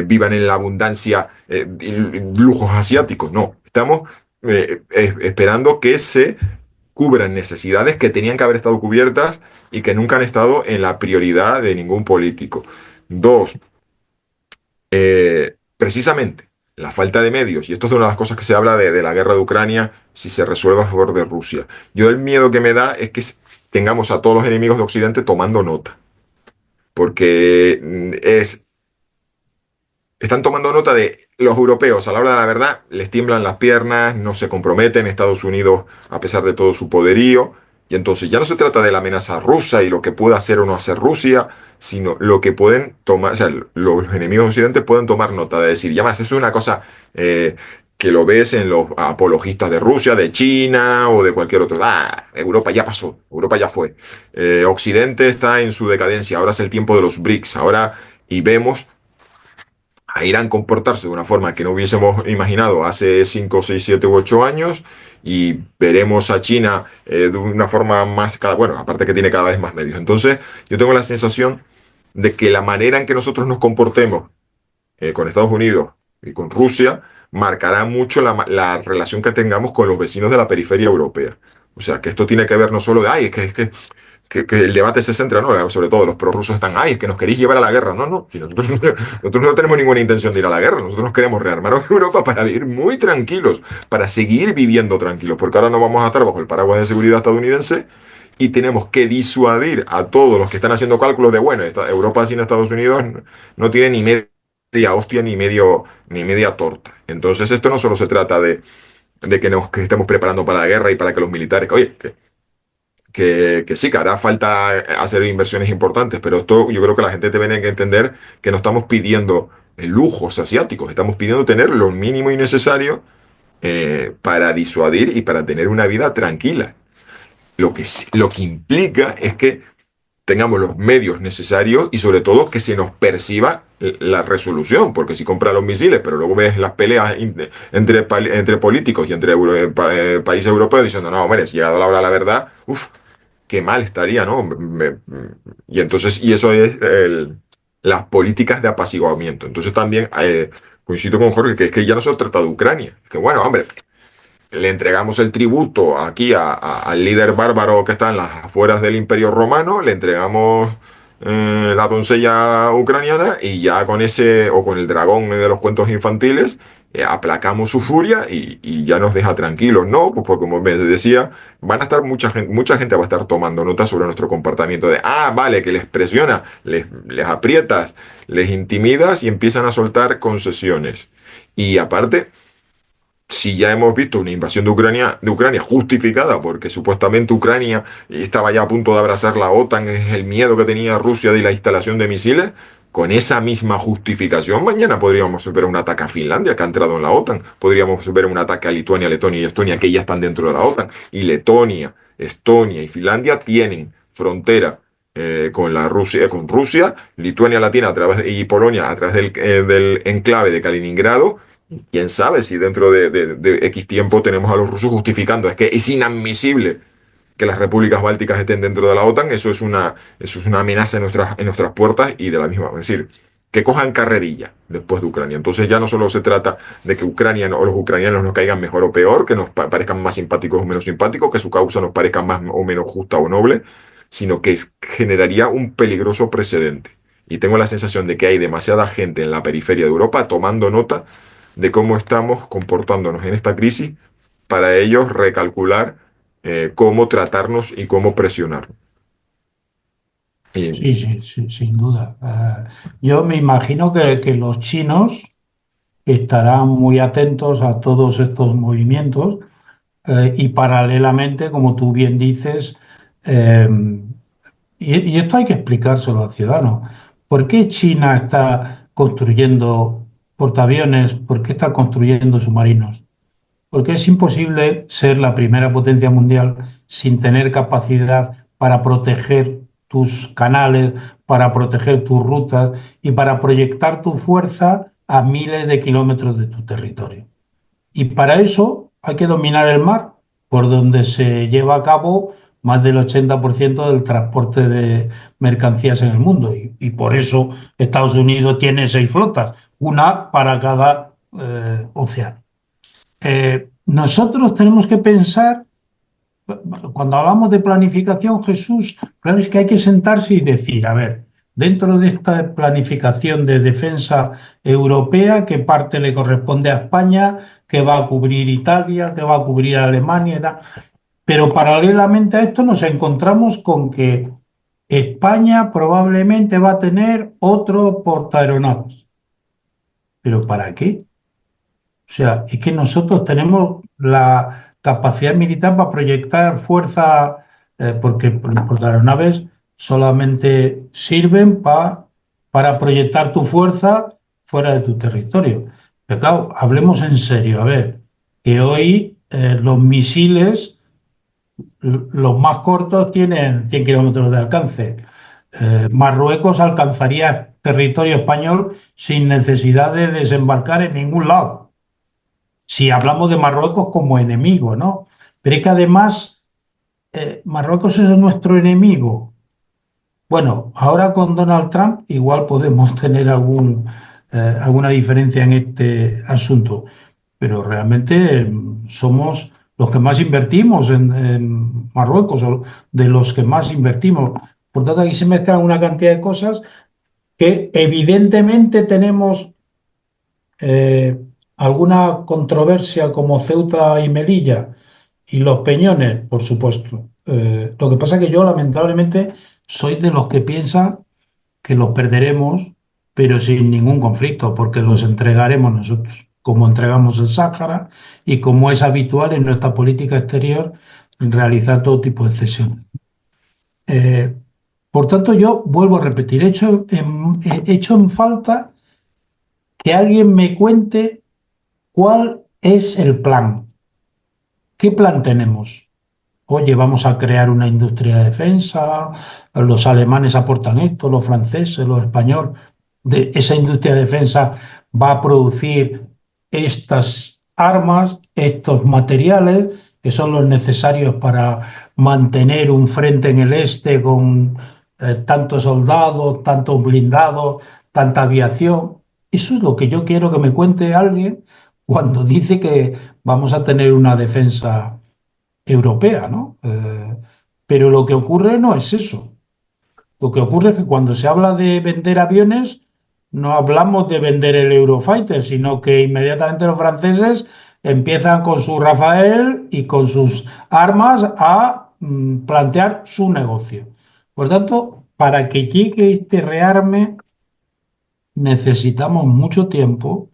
vivan en la abundancia, y lujos asiáticos. No, estamos esperando que se cubran necesidades que tenían que haber estado cubiertas y que nunca han estado en la prioridad de ningún político. Dos, precisamente la falta de medios, y esto es una de las cosas que se habla de la guerra de Ucrania, si se resuelve a favor de Rusia. Yo el miedo que me da es que tengamos a todos los enemigos de Occidente tomando nota, porque están tomando nota de los europeos, a la hora de la verdad, les tiemblan las piernas, no se comprometen, Estados Unidos, a pesar de todo su poderío, y entonces ya no se trata de la amenaza rusa y lo que pueda hacer o no hacer Rusia, sino lo que pueden tomar, o sea, los enemigos occidentales pueden tomar nota de decir, ya más, eso es una cosa que lo ves en los apologistas de Rusia, de China o de cualquier otro. Ah, Europa ya pasó, Europa ya fue. Occidente está en su decadencia, ahora es el tiempo de los BRICS, ahora y vemos a Irán comportarse de una forma que no hubiésemos imaginado hace 5, 6, 7 u 8 años y veremos a China de una forma más, bueno, aparte que tiene cada vez más medios. Entonces, yo tengo la sensación de que la manera en que nosotros nos comportemos con Estados Unidos y con Rusia marcará mucho la relación que tengamos con los vecinos de la periferia europea. O sea, que esto tiene que ver no solo de, ay, que el debate se centra, ¿no? Sobre todo los prorrusos están, ay, es que nos queréis llevar a la guerra. No, no, si nosotros no tenemos ninguna intención de ir a la guerra, nosotros nos queremos rearmar Europa para vivir muy tranquilos, para seguir viviendo tranquilos, porque ahora no vamos a estar bajo el paraguas de seguridad estadounidense y tenemos que disuadir a todos los que están haciendo cálculos de, bueno, Europa sin Estados Unidos no tiene ni media hostia ni media torta. Entonces esto no solo se trata de que estemos preparando para la guerra y para que los militares, oye, que sí, que hará falta hacer inversiones importantes, pero esto yo creo que la gente tiene que entender que no estamos pidiendo lujos asiáticos, estamos pidiendo tener lo mínimo y necesario para disuadir y para tener una vida tranquila. Lo que implica es que tengamos los medios necesarios y sobre todo que se nos perciba la resolución, porque si compran los misiles, pero luego ves las peleas entre políticos y entre países europeos diciendo, no, hombre, si llegado la hora de la verdad, uff, qué mal estaría, ¿no? Y entonces, y eso es las políticas de apaciguamiento. Entonces también coincido con Jorge que es que ya no se trata de Ucrania. Que bueno, hombre, le entregamos el tributo aquí al líder bárbaro que está en las afueras del Imperio Romano, le entregamos la doncella ucraniana y ya con ese, o con el dragón de los cuentos infantiles, aplacamos su furia y ya nos deja tranquilos. No, pues porque como me decía, van a estar mucha gente va a estar tomando nota sobre nuestro comportamiento de, vale, que les presiona, les aprietas, les intimidas y empiezan a soltar concesiones. Y aparte, si ya hemos visto una invasión de Ucrania justificada, porque supuestamente Ucrania estaba ya a punto de abrazar la OTAN, es el miedo que tenía Rusia de la instalación de misiles, con esa misma justificación, mañana podríamos ver un ataque a Finlandia, que ha entrado en la OTAN, podríamos ver un ataque a Lituania, Letonia y Estonia, que ya están dentro de la OTAN, y Letonia, Estonia y Finlandia tienen frontera con Rusia, Lituania la tiene a través y Polonia a través del enclave de Kaliningrado. Quién sabe si dentro de X tiempo tenemos a los rusos justificando. Es que es inadmisible que las repúblicas bálticas estén dentro de la OTAN. Eso es una amenaza en nuestras puertas y de la misma. Es decir, que cojan carrerilla después de Ucrania. Entonces ya no solo se trata de que Ucrania o los ucranianos nos caigan mejor o peor, que nos parezcan más simpáticos o menos simpáticos, que su causa nos parezca más o menos justa o noble, sino que generaría un peligroso precedente. Y tengo la sensación de que hay demasiada gente en la periferia de Europa tomando nota de cómo estamos comportándonos en esta crisis para ellos recalcular cómo tratarnos y cómo presionarnos. Y,
Sí, sí, sí, sin duda. Yo me imagino que los chinos estarán muy atentos a todos estos movimientos y paralelamente, como tú bien dices, eh, y esto hay que explicárselo al ciudadano. ¿Por qué China está construyendo portaaviones? ¿Por qué está construyendo submarinos? Porque es imposible ser la primera potencia mundial sin tener capacidad para proteger tus canales, para proteger tus rutas y para proyectar tu fuerza a miles de kilómetros de tu territorio. Y para eso hay que dominar el mar, por donde se lleva a cabo más del 80% del transporte de mercancías en el mundo. Y por eso Estados Unidos tiene 6 flotas, una para cada océano. Nosotros tenemos que pensar, cuando hablamos de planificación, Jesús, claro, es que hay que sentarse y decir, a ver, dentro de esta planificación de defensa europea, ¿qué parte le corresponde a España? ¿Qué va a cubrir Italia? ¿Qué va a cubrir Alemania? Y tal? Pero paralelamente a esto nos encontramos con que España probablemente va a tener otro portaaeronaves. ¿Pero para qué? O sea, es que nosotros tenemos la capacidad militar para proyectar fuerza, porque los portaaviones solamente sirven para proyectar tu fuerza fuera de tu territorio. Pero claro, hablemos en serio. A ver, que hoy los misiles, los más cortos, tienen 100 kilómetros de alcance. Marruecos alcanzaría territorio español sin necesidad de desembarcar en ningún lado, si hablamos de Marruecos como enemigo, ¿no? Pero es que además Marruecos es nuestro enemigo. Bueno, ahora con Donald Trump igual podemos tener alguna diferencia en este asunto, pero realmente somos los que más invertimos en Marruecos, o de los que más invertimos. Por tanto, aquí se mezclan una cantidad de cosas que evidentemente tenemos eh, alguna controversia como Ceuta y Melilla y los Peñones, por supuesto. Lo que pasa es que yo lamentablemente soy de los que piensan que los perderemos, pero sin ningún conflicto, porque los entregaremos nosotros, como entregamos el Sáhara y como es habitual en nuestra política exterior realizar todo tipo de cesiones. Eh, por tanto, yo vuelvo a repetir, he hecho en falta que alguien me cuente cuál es el plan. ¿Qué plan tenemos? Oye, vamos a crear una industria de defensa, los alemanes aportan esto, los franceses, los españoles. Esa industria de defensa va a producir estas armas, estos materiales, que son los necesarios para mantener un frente en el este con tantos soldados, tantos blindados, tanta aviación. Eso es lo que yo quiero que me cuente alguien cuando dice que vamos a tener una defensa europea, ¿no? Pero lo que ocurre no es eso. Lo que ocurre es que cuando se habla de vender aviones, no hablamos de vender el Eurofighter, sino que inmediatamente los franceses empiezan con su Rafael y con sus armas a plantear su negocio. Por tanto, para que llegue este rearme necesitamos mucho tiempo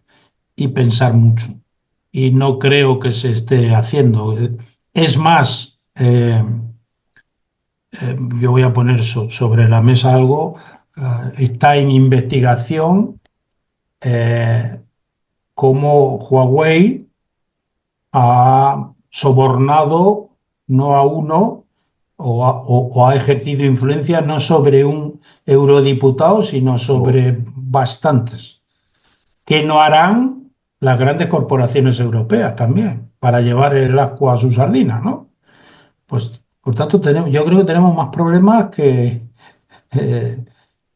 y pensar mucho. Y no creo que se esté haciendo. Es más, yo voy a poner sobre la mesa algo, está en investigación cómo Huawei ha sobornado no a uno o ha ejercido influencia no sobre un eurodiputado, sino
Oh.
sobre bastantes, que no harán las grandes corporaciones europeas también, para llevar el ascua a su sardina, ¿no? Pues, por tanto, yo creo que tenemos más problemas eh,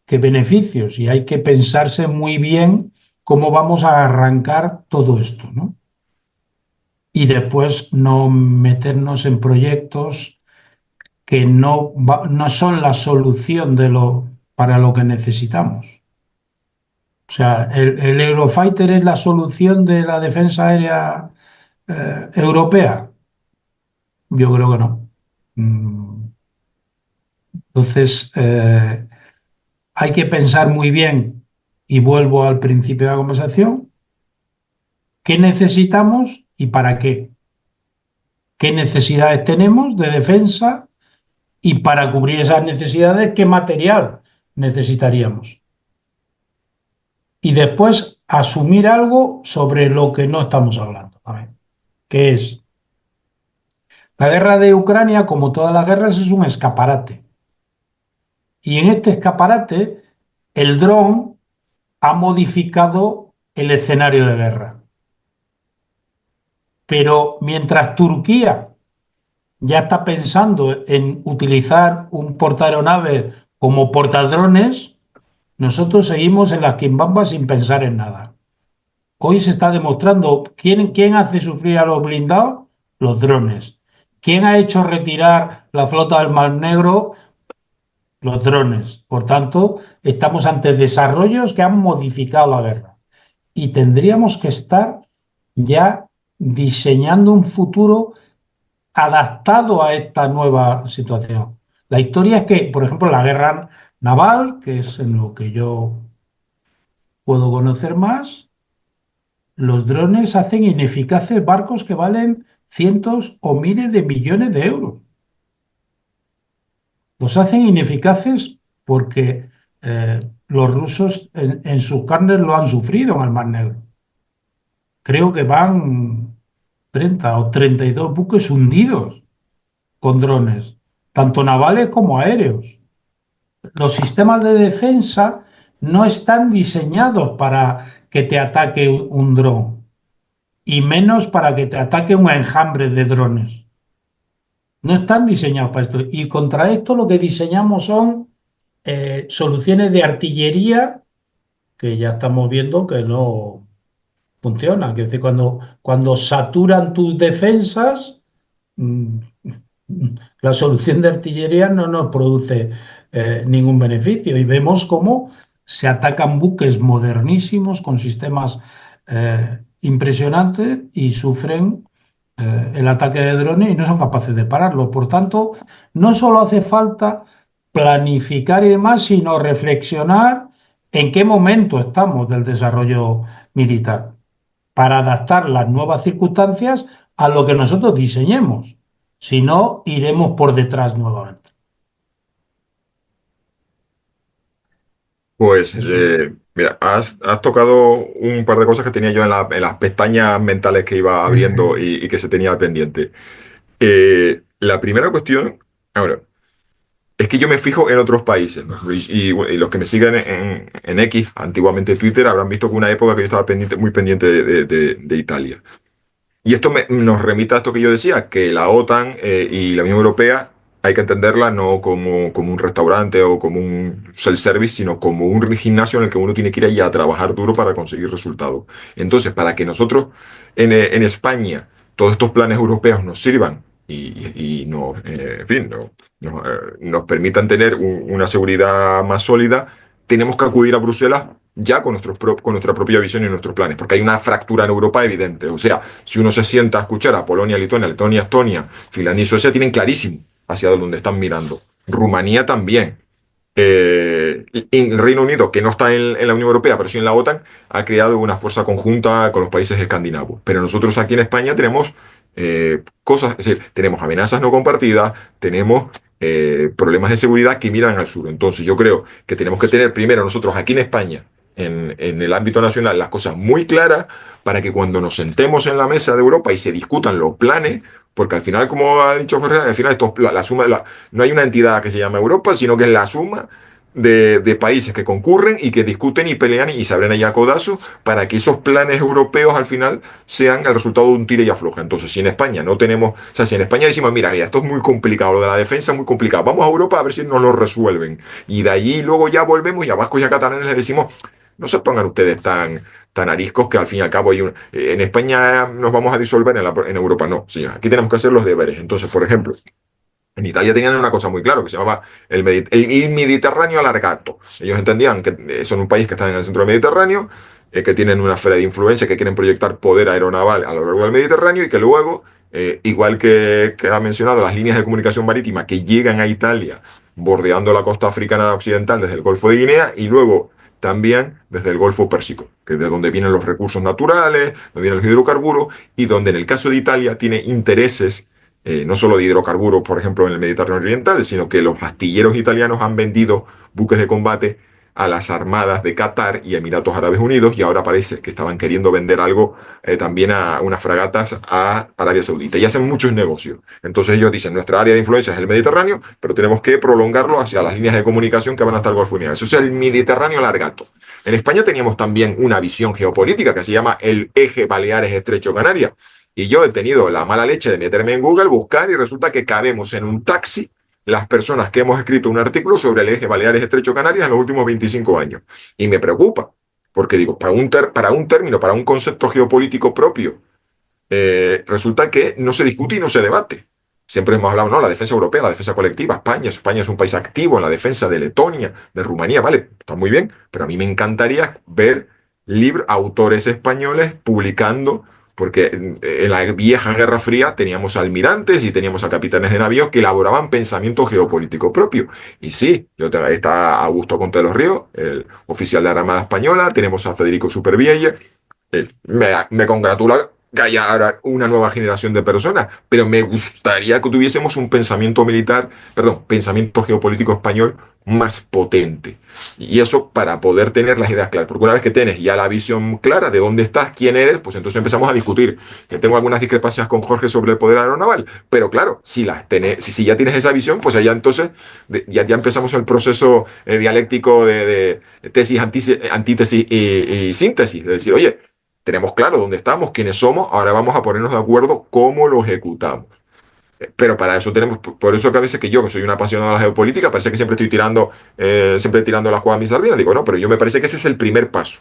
que beneficios y hay que pensarse muy bien cómo vamos a arrancar todo esto, ¿no? Y después no meternos en proyectos que no son la solución para lo que necesitamos. O sea, el Eurofighter es la solución de la defensa aérea europea. Yo creo que no. Entonces, hay que pensar muy bien, y vuelvo al principio de la conversación, qué necesitamos y para qué. ¿Qué necesidades tenemos de defensa? Y para cubrir esas necesidades, ¿qué material necesitaríamos? Y después asumir algo sobre lo que no estamos hablando, ¿vale? Que es la guerra de Ucrania, como todas las guerras, es un escaparate. Y en este escaparate, el dron ha modificado el escenario de guerra. Pero mientras Turquía ya está pensando en utilizar un portaaeronaves como portadrones, nosotros seguimos en las quimbambas sin pensar en nada. Hoy se está demostrando quién hace sufrir a los blindados, los drones. ¿Quién ha hecho retirar la flota del Mar Negro? Los drones. Por tanto, estamos ante desarrollos que han modificado la guerra. Y tendríamos que estar ya diseñando un futuro adaptado a esta nueva situación. La historia es que, por ejemplo, la guerra naval, que es en lo que yo puedo conocer más, los drones hacen ineficaces barcos que valen cientos o miles de millones de euros. Los hacen ineficaces porque los rusos en sus carnes lo han sufrido en el Mar Negro. Creo que van 30 o 32 buques hundidos con drones, tanto navales como aéreos. Los sistemas de defensa no están diseñados para que te ataque un dron y menos para que te ataque un enjambre de drones. No están diseñados para esto. Y contra esto lo que diseñamos son soluciones de artillería que ya estamos viendo que no funcionan. Es decir, cuando saturan tus defensas, mm, la solución de artillería no nos produce ningún beneficio. Y vemos cómo se atacan buques modernísimos con sistemas impresionantes y sufren el ataque de drones y no son capaces de pararlo. Por tanto, no solo hace falta planificar y demás, sino reflexionar en qué momento estamos del desarrollo militar para adaptar las nuevas circunstancias a lo que nosotros diseñemos. Si no, iremos por detrás nuevamente.
Pues,
Eso.
mira, has tocado un par de cosas que tenía yo en las pestañas mentales que iba abriendo y que se tenía pendiente. La primera cuestión, ahora, es que yo me fijo en otros países, ¿no? Y los que me siguen en X, antiguamente Twitter, habrán visto que una época que yo estaba pendiente, muy pendiente de Italia. Y esto nos remite a esto que yo decía, que la OTAN y la Unión Europea hay que entenderla no como un restaurante o como un self-service, sino como un gimnasio en el que uno tiene que ir ahí a trabajar duro para conseguir resultados. Entonces, para que nosotros en España todos estos planes europeos nos sirvan y nos, en fin, nos permitan tener una seguridad más sólida, tenemos que acudir a Bruselas ya con nuestra propia visión y nuestros planes, porque hay una fractura en Europa evidente. O sea, si uno se sienta a escuchar a Polonia, Lituania, Letonia, Estonia, Finlandia y Suecia, tienen clarísimo hacia dónde están mirando. Rumanía también. El Reino Unido, que no está en la Unión Europea, pero sí en la OTAN, ha creado una fuerza conjunta con los países escandinavos. Pero nosotros aquí en España tenemos cosas, es decir, tenemos amenazas no compartidas, tenemos problemas de seguridad que miran al sur. Entonces yo creo que tenemos que tener primero nosotros aquí en España, en el ámbito nacional, las cosas muy claras para que cuando nos sentemos en la mesa de Europa y se discutan los planes, porque al final, como ha dicho Jorge, al final esto, la suma, no hay una entidad que se llama Europa, sino que es la suma de países que concurren y que discuten y pelean y se abren ahí a codazos para que esos planes europeos al final sean el resultado de un tira y afloja. Entonces, si en España no tenemos, o sea, si en España decimos, mira, esto es muy complicado, lo de la defensa es muy complicado, vamos a Europa a ver si nos lo resuelven. Y de allí luego ya volvemos y a vascos y a catalanes les decimos, no se pongan ustedes tan ariscos que al fin y al cabo en España nos vamos a disolver, en Europa no, señor. Aquí tenemos que hacer los deberes. Entonces, por ejemplo, en Italia tenían una cosa muy clara que se llamaba el Mediterráneo alargato. Ellos entendían que son un país que está en el centro del Mediterráneo, que tienen una esfera de influencia, que quieren proyectar poder aeronaval a lo largo del Mediterráneo y que luego, igual que ha mencionado, las líneas de comunicación marítima que llegan a Italia bordeando la costa africana occidental desde el Golfo de Guinea y luego también desde el Golfo Pérsico, que es de donde vienen los recursos naturales, donde vienen los hidrocarburos y donde en el caso de Italia tiene intereses no solo de hidrocarburos, por ejemplo, en el Mediterráneo Oriental, sino que los astilleros italianos han vendido buques de combate a las armadas de Qatar y Emiratos Árabes Unidos y ahora parece que estaban queriendo vender algo también a unas fragatas a Arabia Saudita y hacen muchos negocios. Entonces ellos dicen, nuestra área de influencia es el Mediterráneo, pero tenemos que prolongarlo hacia las líneas de comunicación que van hasta el Golfo de Guinea. Eso es el Mediterráneo alargato. En España teníamos también una visión geopolítica que se llama el eje Baleares-Estrecho Canarias. Y yo he tenido la mala leche de meterme en Google, buscar y resulta que cabemos en un taxi las personas que hemos escrito un artículo sobre el eje Baleares-Estrecho Canarias en los últimos 25 años. Y me preocupa, porque digo, para un término, para un concepto geopolítico propio, resulta que no se discute y no se debate. Siempre hemos hablado, no, la defensa europea, la defensa colectiva, España es un país activo en la defensa de Letonia, de Rumanía, vale, está muy bien, pero a mí me encantaría ver autores españoles publicando porque en la vieja Guerra Fría teníamos almirantes y teníamos a capitanes de navíos que elaboraban pensamiento geopolítico propio. Y sí, ahí está Augusto Conte de los Ríos, el oficial de la Armada Española, tenemos a Federico Supervielle. Me congratula que haya ahora una nueva generación de personas, pero me gustaría que tuviésemos un pensamiento militar, perdón, pensamiento geopolítico español más potente. Y eso para poder tener las ideas claras. Porque una vez que tienes ya la visión clara de dónde estás, quién eres, pues entonces empezamos a discutir. Que tengo algunas discrepancias con Jorge sobre el poder aeronaval, pero claro, si ya tienes esa visión, pues allá entonces ya empezamos el proceso dialéctico de tesis, antítesis y síntesis. Es decir, oye, tenemos claro dónde estamos, quiénes somos, ahora vamos a ponernos de acuerdo cómo lo ejecutamos. Pero para eso tenemos, por eso que a veces que yo, que soy un apasionado de la geopolítica, parece que siempre estoy siempre tirando la jugada a mi sardina. Digo, no, pero yo me parece que ese es el primer paso.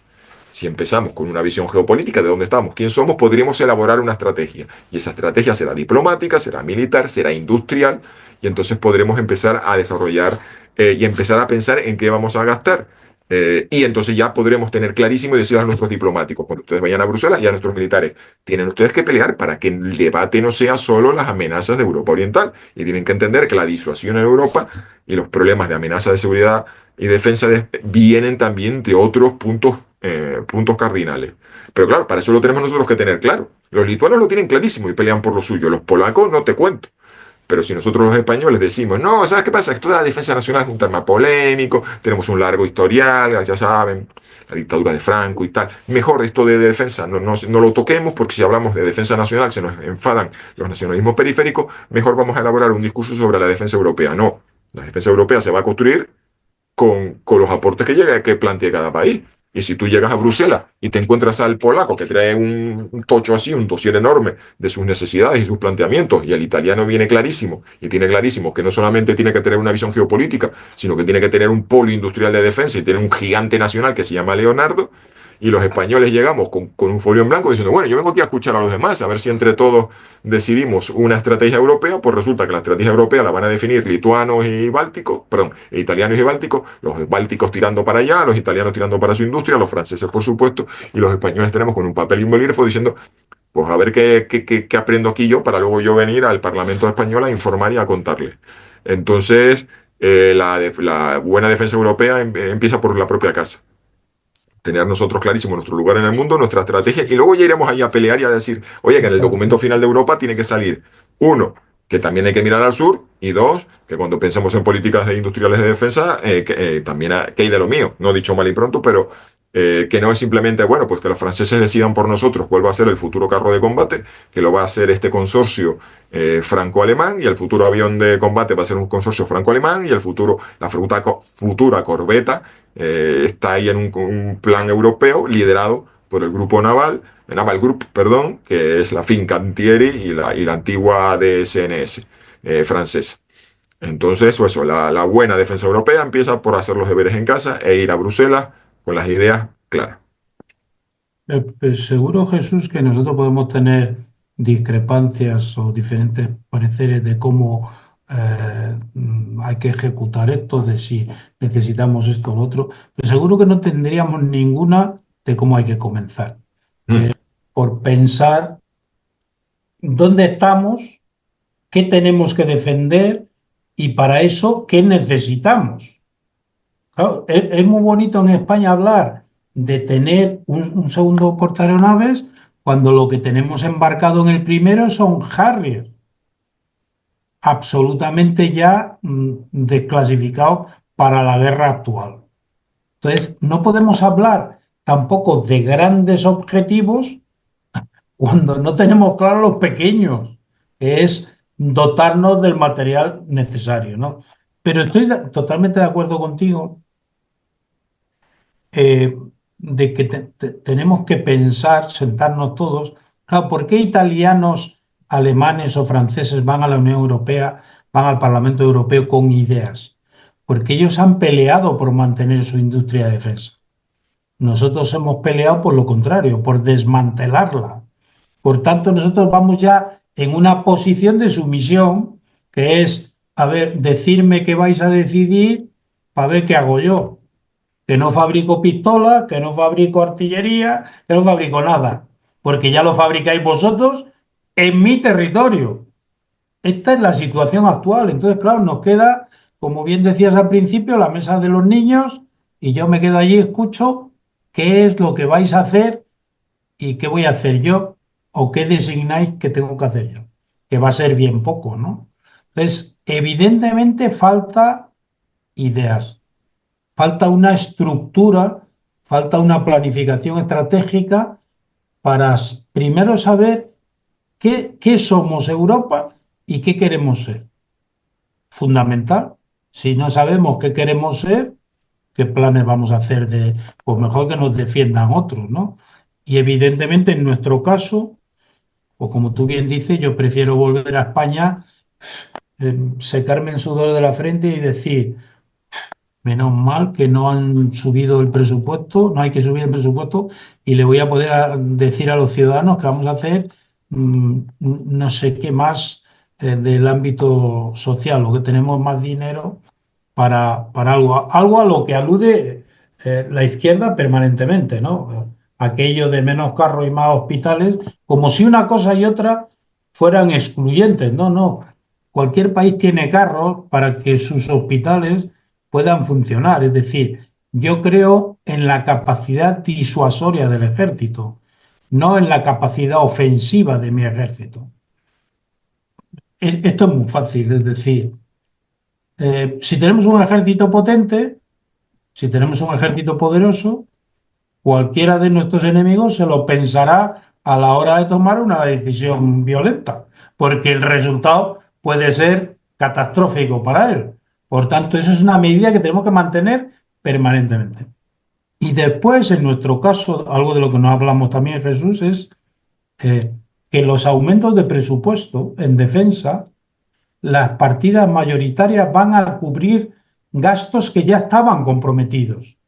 Si empezamos con una visión geopolítica de dónde estamos, quién somos, podríamos elaborar una estrategia. Y esa estrategia será diplomática, será militar, será industrial, y entonces podremos empezar a desarrollar y empezar a pensar en qué vamos a gastar. Y entonces ya podremos tener clarísimo y decirle a nuestros diplomáticos, cuando ustedes vayan a Bruselas y a nuestros militares, tienen ustedes que pelear para que el debate no sea solo las amenazas de Europa Oriental. Y tienen que entender que la disuasión en Europa y los problemas de amenaza de seguridad y defensa vienen también de otros puntos cardinales. Pero claro, para eso lo tenemos nosotros que tener claro. Los lituanos lo tienen clarísimo y pelean por lo suyo. Los polacos no te cuento. Pero si nosotros los españoles decimos, no, ¿sabes qué pasa? Que toda la defensa nacional es un tema polémico, tenemos un largo historial, ya saben, la dictadura de Franco y tal. Mejor esto de defensa no lo toquemos, porque si hablamos de defensa nacional se nos enfadan los nacionalismos periféricos, mejor vamos a elaborar un discurso sobre la defensa europea. No, la defensa europea se va a construir con los aportes que plantee cada país. Y si tú llegas a Bruselas y te encuentras al polaco que trae un tocho así, un dossier enorme de sus necesidades y sus planteamientos, y el italiano viene clarísimo, y tiene clarísimo que no solamente tiene que tener una visión geopolítica, sino que tiene que tener un polo industrial de defensa y tiene un gigante nacional que se llama Leonardo, y los españoles llegamos con un folio en blanco diciendo, bueno, yo vengo aquí a escuchar a los demás, a ver si entre todos decidimos una estrategia europea, pues resulta que la estrategia europea la van a definir lituanos y bálticos, perdón, italianos y bálticos, los bálticos tirando para allá, los italianos tirando para su industria, los franceses por supuesto, y los españoles tenemos con un papel y un bolígrafo diciendo, pues a ver qué aprendo aquí yo para luego yo venir al Parlamento español a informar y a contarle. Entonces, la buena defensa europea empieza por la propia casa. Tener nosotros clarísimo nuestro lugar en el mundo, nuestra estrategia, y luego ya iremos ahí a pelear y a decir, oye, que en el documento final de Europa tiene que salir, uno, que también hay que mirar al sur, y dos, que cuando pensemos en políticas industriales de defensa, también que hay de lo mío, no dicho mal y pronto, pero que no es simplemente, bueno, pues que los franceses decidan por nosotros cuál va a ser el futuro carro de combate, que lo va a hacer este consorcio franco-alemán, y el futuro avión de combate va a ser un consorcio franco-alemán, y el futuro, futura corbeta está ahí en un plan europeo liderado por el grupo naval, Naval Group, perdón, que es la Fincantieri y la antigua DSNS francesa. Entonces, pues eso, la buena defensa europea empieza por hacer los deberes en casa e ir a Bruselas con las ideas claras.
Pues seguro, Jesús, que nosotros podemos tener discrepancias o diferentes pareceres de cómo hay que ejecutar esto, de si necesitamos esto o lo otro, pero seguro que no tendríamos ninguna de cómo hay que comenzar.
Mm.
Por pensar dónde estamos, qué tenemos que defender y para eso, qué necesitamos. Claro, es muy bonito en España hablar de tener un segundo portaavionaves cuando lo que tenemos embarcado en el primero son Harrier, absolutamente ya desclasificados para la guerra actual. Entonces, no podemos hablar tampoco de grandes objetivos cuando no tenemos claro los pequeños, que es dotarnos del material necesario, ¿no? Pero estoy totalmente de acuerdo contigo de que tenemos que pensar, sentarnos todos. Claro, ¿por qué italianos, alemanes o franceses van a la Unión Europea, van al Parlamento Europeo con ideas? Porque ellos han peleado por mantener su industria de defensa. Nosotros hemos peleado por lo contrario, por desmantelarla. Por tanto, nosotros vamos ya en una posición de sumisión, que es, a ver, decirme qué vais a decidir para ver qué hago yo. Que no fabrico pistolas, que no fabrico artillería, que no fabrico nada, porque ya lo fabricáis vosotros en mi territorio. Esta es la situación actual. Entonces, claro, nos queda, como bien decías al principio, la mesa de los niños, y yo me quedo allí y escucho qué es lo que vais a hacer y qué voy a hacer yo, o qué designáis que tengo que hacer yo, que va a ser bien poco, ¿no? Entonces, evidentemente falta ideas. Falta una estructura, falta una planificación estratégica para primero saber qué somos Europa y qué queremos ser. Fundamental. Si no sabemos qué queremos ser, qué planes vamos a hacer pues mejor que nos defiendan otros, ¿no? Y evidentemente en nuestro caso, o como tú bien dices, yo prefiero volver a España, secarme el sudor de la frente y decir, menos mal que no han subido el presupuesto, no hay que subir el presupuesto y le voy a poder decir a los ciudadanos que vamos a hacer no sé qué más del ámbito social, o que tenemos más dinero para algo a lo que alude la izquierda permanentemente, ¿no? Aquello de menos carros y más hospitales, como si una cosa y otra fueran excluyentes. No, no. Cualquier país tiene carros para que sus hospitales puedan funcionar. Es decir, yo creo en la capacidad disuasoria del ejército, no en la capacidad ofensiva de mi ejército. Esto es muy fácil, es decir, si tenemos un ejército potente, si tenemos un ejército poderoso, cualquiera de nuestros enemigos se lo pensará a la hora de tomar una decisión violenta, porque el resultado puede ser catastrófico para él. Por tanto, eso es una medida que tenemos que mantener permanentemente. Y después, en nuestro caso, algo de lo que nos hablamos también, Jesús, es que los aumentos de presupuesto en defensa, las partidas mayoritarias van a cubrir gastos que ya estaban comprometidos.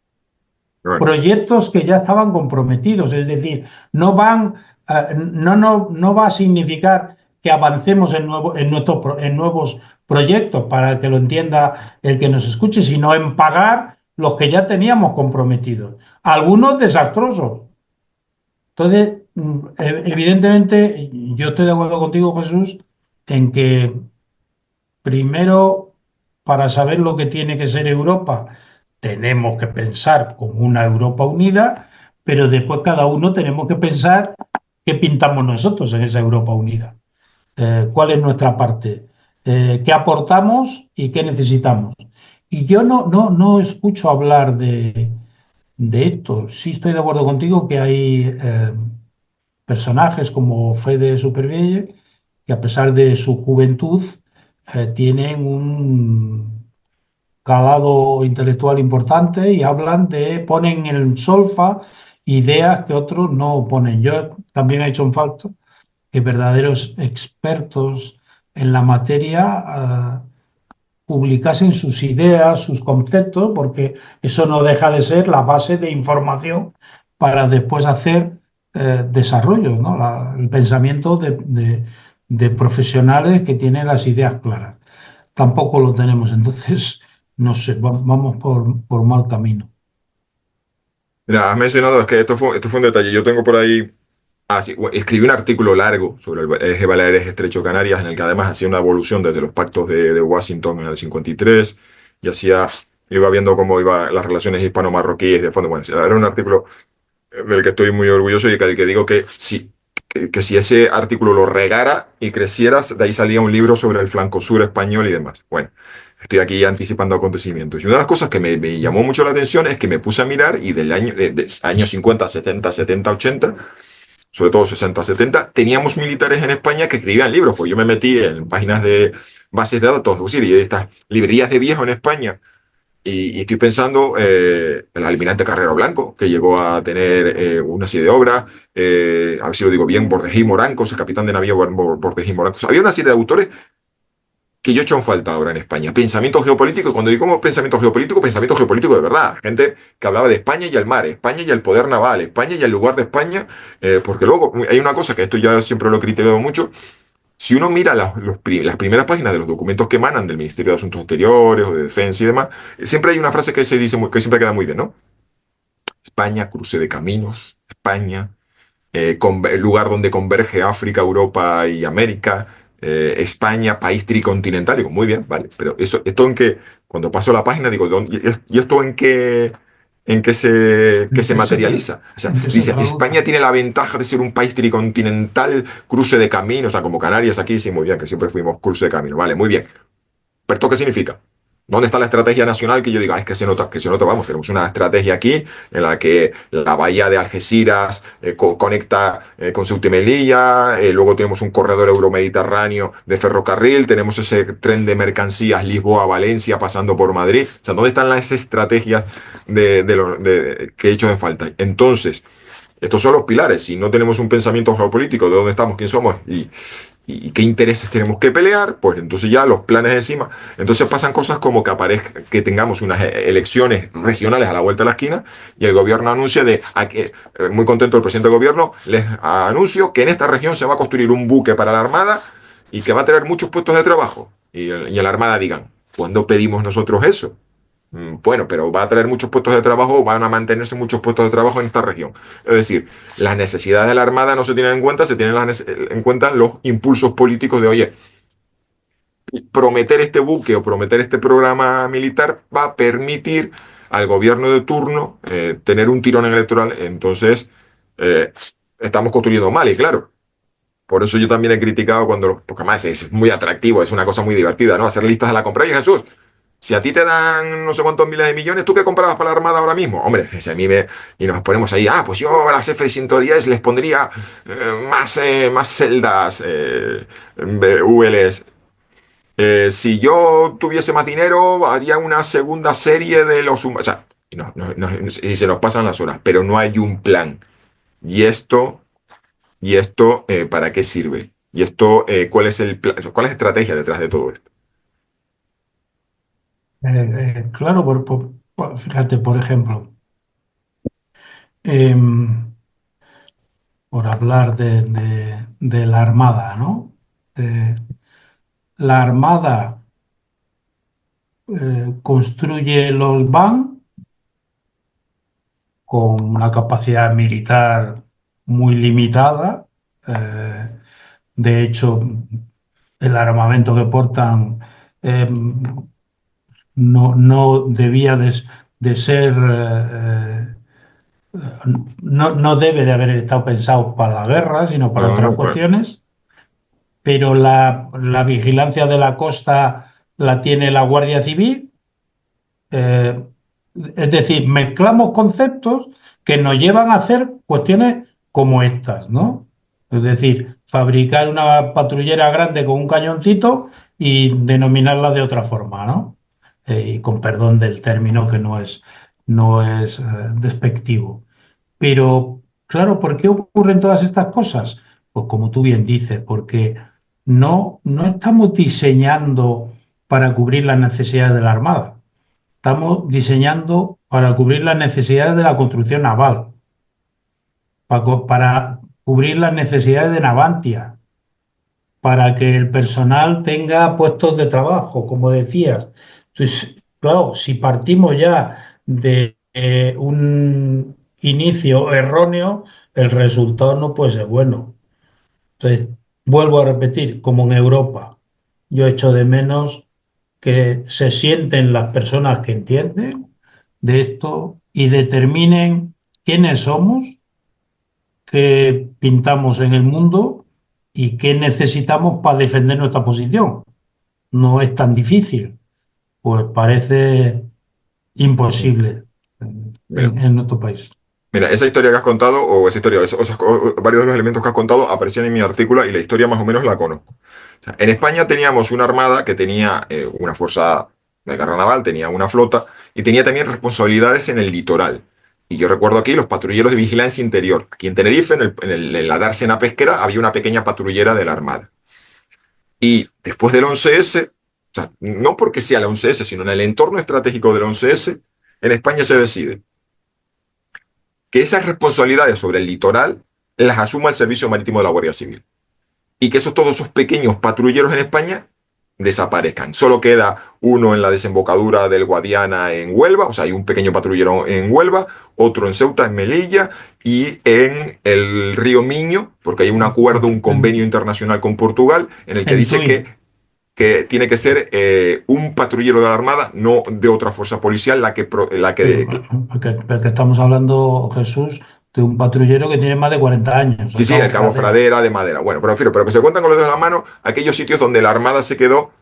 Bueno,
proyectos que ya estaban comprometidos, es decir, no va a significar que avancemos en nuevos proyectos, para que lo entienda el que nos escuche, sino en pagar los que ya teníamos comprometidos, algunos desastrosos. Entonces, evidentemente, yo estoy de acuerdo contigo, Jesús, en que primero, para saber lo que tiene que ser Europa, tenemos que pensar como una Europa unida, pero después cada uno tenemos que pensar qué pintamos nosotros en esa Europa unida. ¿Cuál es nuestra parte? ¿Qué aportamos y qué necesitamos? Y yo no escucho hablar de esto. Sí estoy de acuerdo contigo que hay personajes como Fede Supervielle, que a pesar de su juventud, tienen un calado intelectual importante y ponen en solfa ideas que otros no ponen. Yo también he hecho en falta que verdaderos expertos en la materia publicasen sus ideas, sus conceptos, porque eso no deja de ser la base de información para después hacer desarrollos, ¿no? El pensamiento de profesionales que tienen las ideas claras. Tampoco lo tenemos, entonces, no sé, vamos por mal camino.
mira, has mencionado, es que esto fue un detalle. Yo tengo por ahí. Ah, sí, escribí un artículo largo sobre el eje Baleares Estrecho Canarias, en el que además hacía una evolución desde los pactos de Washington en el 53 y iba viendo cómo iban las relaciones hispano-marroquíes de fondo. Bueno, era un artículo del que estoy muy orgulloso y que digo que si ese artículo lo regara y creciera, de ahí salía un libro sobre el flanco sur español y demás. Bueno, estoy aquí anticipando acontecimientos. Y una de las cosas que me llamó mucho la atención es que me puse a mirar y del año, de años 50, 70, 70, 80, sobre todo 60, 70, teníamos militares en España que escribían libros. Pues yo me metí en páginas de bases de datos, es decir, y estas librerías de viejo en España, y estoy pensando el almirante Carrero Blanco, que llegó a tener una serie de obras, a ver si lo digo bien, Bordejí Morancos, el capitán de navío Bordejí Morancos. Había una serie de autores que yo he hecho en falta ahora en España. Pensamiento geopolítico, y cuando digo pensamiento geopolítico de verdad. Gente que hablaba de España y el mar, España y el poder naval, España y el lugar de España, porque luego hay una cosa que esto ya siempre lo he criticado mucho. Si uno mira las primeras páginas de los documentos que emanan del Ministerio de Asuntos Exteriores o de Defensa y demás, siempre hay una frase que se dice que siempre queda muy bien, ¿no? España, cruce de caminos, España, el lugar donde converge África, Europa y América, España, país tricontinental. Digo, muy bien, vale, pero esto en que, cuando paso la página, digo, ¿y esto en qué se materializa? O sea,
¿En qué se
dice,
traduce?
España tiene la ventaja de ser un país tricontinental, cruce de caminos, o sea, como Canarias aquí, sí, muy bien, que siempre fuimos cruce de camino, vale, muy bien. ¿Pero esto qué significa? ¿Dónde está la estrategia nacional que yo diga, es que se nota, vamos, tenemos una estrategia aquí en la que la bahía de Algeciras conecta con Ceuta y Melilla, luego tenemos un corredor euromediterráneo de ferrocarril, tenemos ese tren de mercancías Lisboa-Valencia pasando por Madrid? O sea, ¿dónde están las estrategias que he hecho en falta? Entonces, estos son los pilares. Si no tenemos un pensamiento geopolítico de dónde estamos, quién somos y qué intereses tenemos que pelear, pues entonces ya los planes encima. Entonces pasan cosas como que tengamos unas elecciones regionales a la vuelta de la esquina y el gobierno anuncia muy contento el presidente del gobierno, les anuncio que en esta región se va a construir un buque para la Armada y que va a tener muchos puestos de trabajo. Y en la Armada digan, ¿cuándo pedimos nosotros eso? Bueno, pero va a traer muchos puestos de trabajo, van a mantenerse muchos puestos de trabajo en esta región. Es decir, las necesidades de la Armada no se tienen en cuenta, se tienen en cuenta los impulsos políticos de, oye, prometer este buque o prometer este programa militar va a permitir al gobierno de turno tener un tirón electoral. Entonces, eh, estamos construyendo mal, y claro. Por eso yo también he criticado porque además es muy atractivo, es una cosa muy divertida, ¿no? Hacer listas de la compra. Oye, Jesús, si a ti te dan no sé cuántos miles de millones, ¿tú qué comprabas para la Armada ahora mismo? Hombre, si a mí y nos ponemos ahí, pues yo a las F-110 les pondría más celdas, VLs. Si yo tuviese más dinero, haría una segunda serie de los humanos. O sea, y se nos pasan las horas, pero no hay un plan. Y esto, ¿para qué sirve? Y esto, ¿cuál es cuál es la estrategia detrás de todo esto?
Claro, fíjate, por ejemplo. em, por hablar de la Armada, ¿no? La Armada construye los BAN con una capacidad militar muy limitada. Eh, de hecho, el armamento que portan eh, no debía de ser, no debe de haber estado pensado para la guerra, sino para
No,
otras
no, claro.
cuestiones, pero la vigilancia de la costa la tiene la Guardia Civil. Eh, es decir, mezclamos conceptos que nos llevan a hacer cuestiones como estas, ¿no? Es decir, fabricar una patrullera grande con un cañoncito y denominarla de otra forma, ¿no? Y con perdón del término que no es despectivo. Pero, claro, ¿por qué ocurren todas estas cosas? Pues como tú bien dices, porque no estamos diseñando para cubrir las necesidades de la Armada. Estamos diseñando para cubrir las necesidades de la construcción naval, para cubrir las necesidades de Navantia, para que el personal tenga puestos de trabajo, como decías. Entonces, claro, si partimos ya de un inicio erróneo, el resultado no puede ser bueno. Entonces, vuelvo a repetir, como en Europa, yo echo de menos que se sienten las personas que entienden de esto y determinen quiénes somos, qué pintamos en el mundo y qué necesitamos para defender nuestra posición. No es tan difícil, pues parece imposible
Mira,
en nuestro país.
mira, esa historia que has contado, o esa historia, varios de los elementos que has contado aparecían en mi artículo y la historia más o menos la conozco. O sea, en España teníamos una armada que tenía una fuerza de guerra naval, tenía una flota y tenía también responsabilidades en el litoral. Y yo recuerdo aquí los patrulleros de vigilancia interior. Aquí en Tenerife, en la dársena pesquera, había una pequeña patrullera de la armada. Y después del 11S, o sea, no porque sea el 11S, sino en el entorno estratégico del 11S, en España se decide que esas responsabilidades sobre el litoral las asuma el Servicio Marítimo de la Guardia Civil. Y que todos esos pequeños patrulleros en España desaparezcan. Solo queda uno en la desembocadura del Guadiana en Huelva, o sea, hay un pequeño patrullero en Huelva, otro en Ceuta, en Melilla, y en el río Miño, porque hay un acuerdo, un convenio internacional con Portugal, en el que
En
dice
Tui,
que tiene que ser un patrullero de la Armada, no de otra fuerza policial,
sí, porque estamos hablando, Jesús, de un patrullero que tiene más de 40 años,
Sí,
al
sí,
cabo
el Cabo
Fradera.
Fradera de Madera. Bueno, pero en fin, pero que se cuentan con los dedos de la mano aquellos sitios donde la Armada se quedó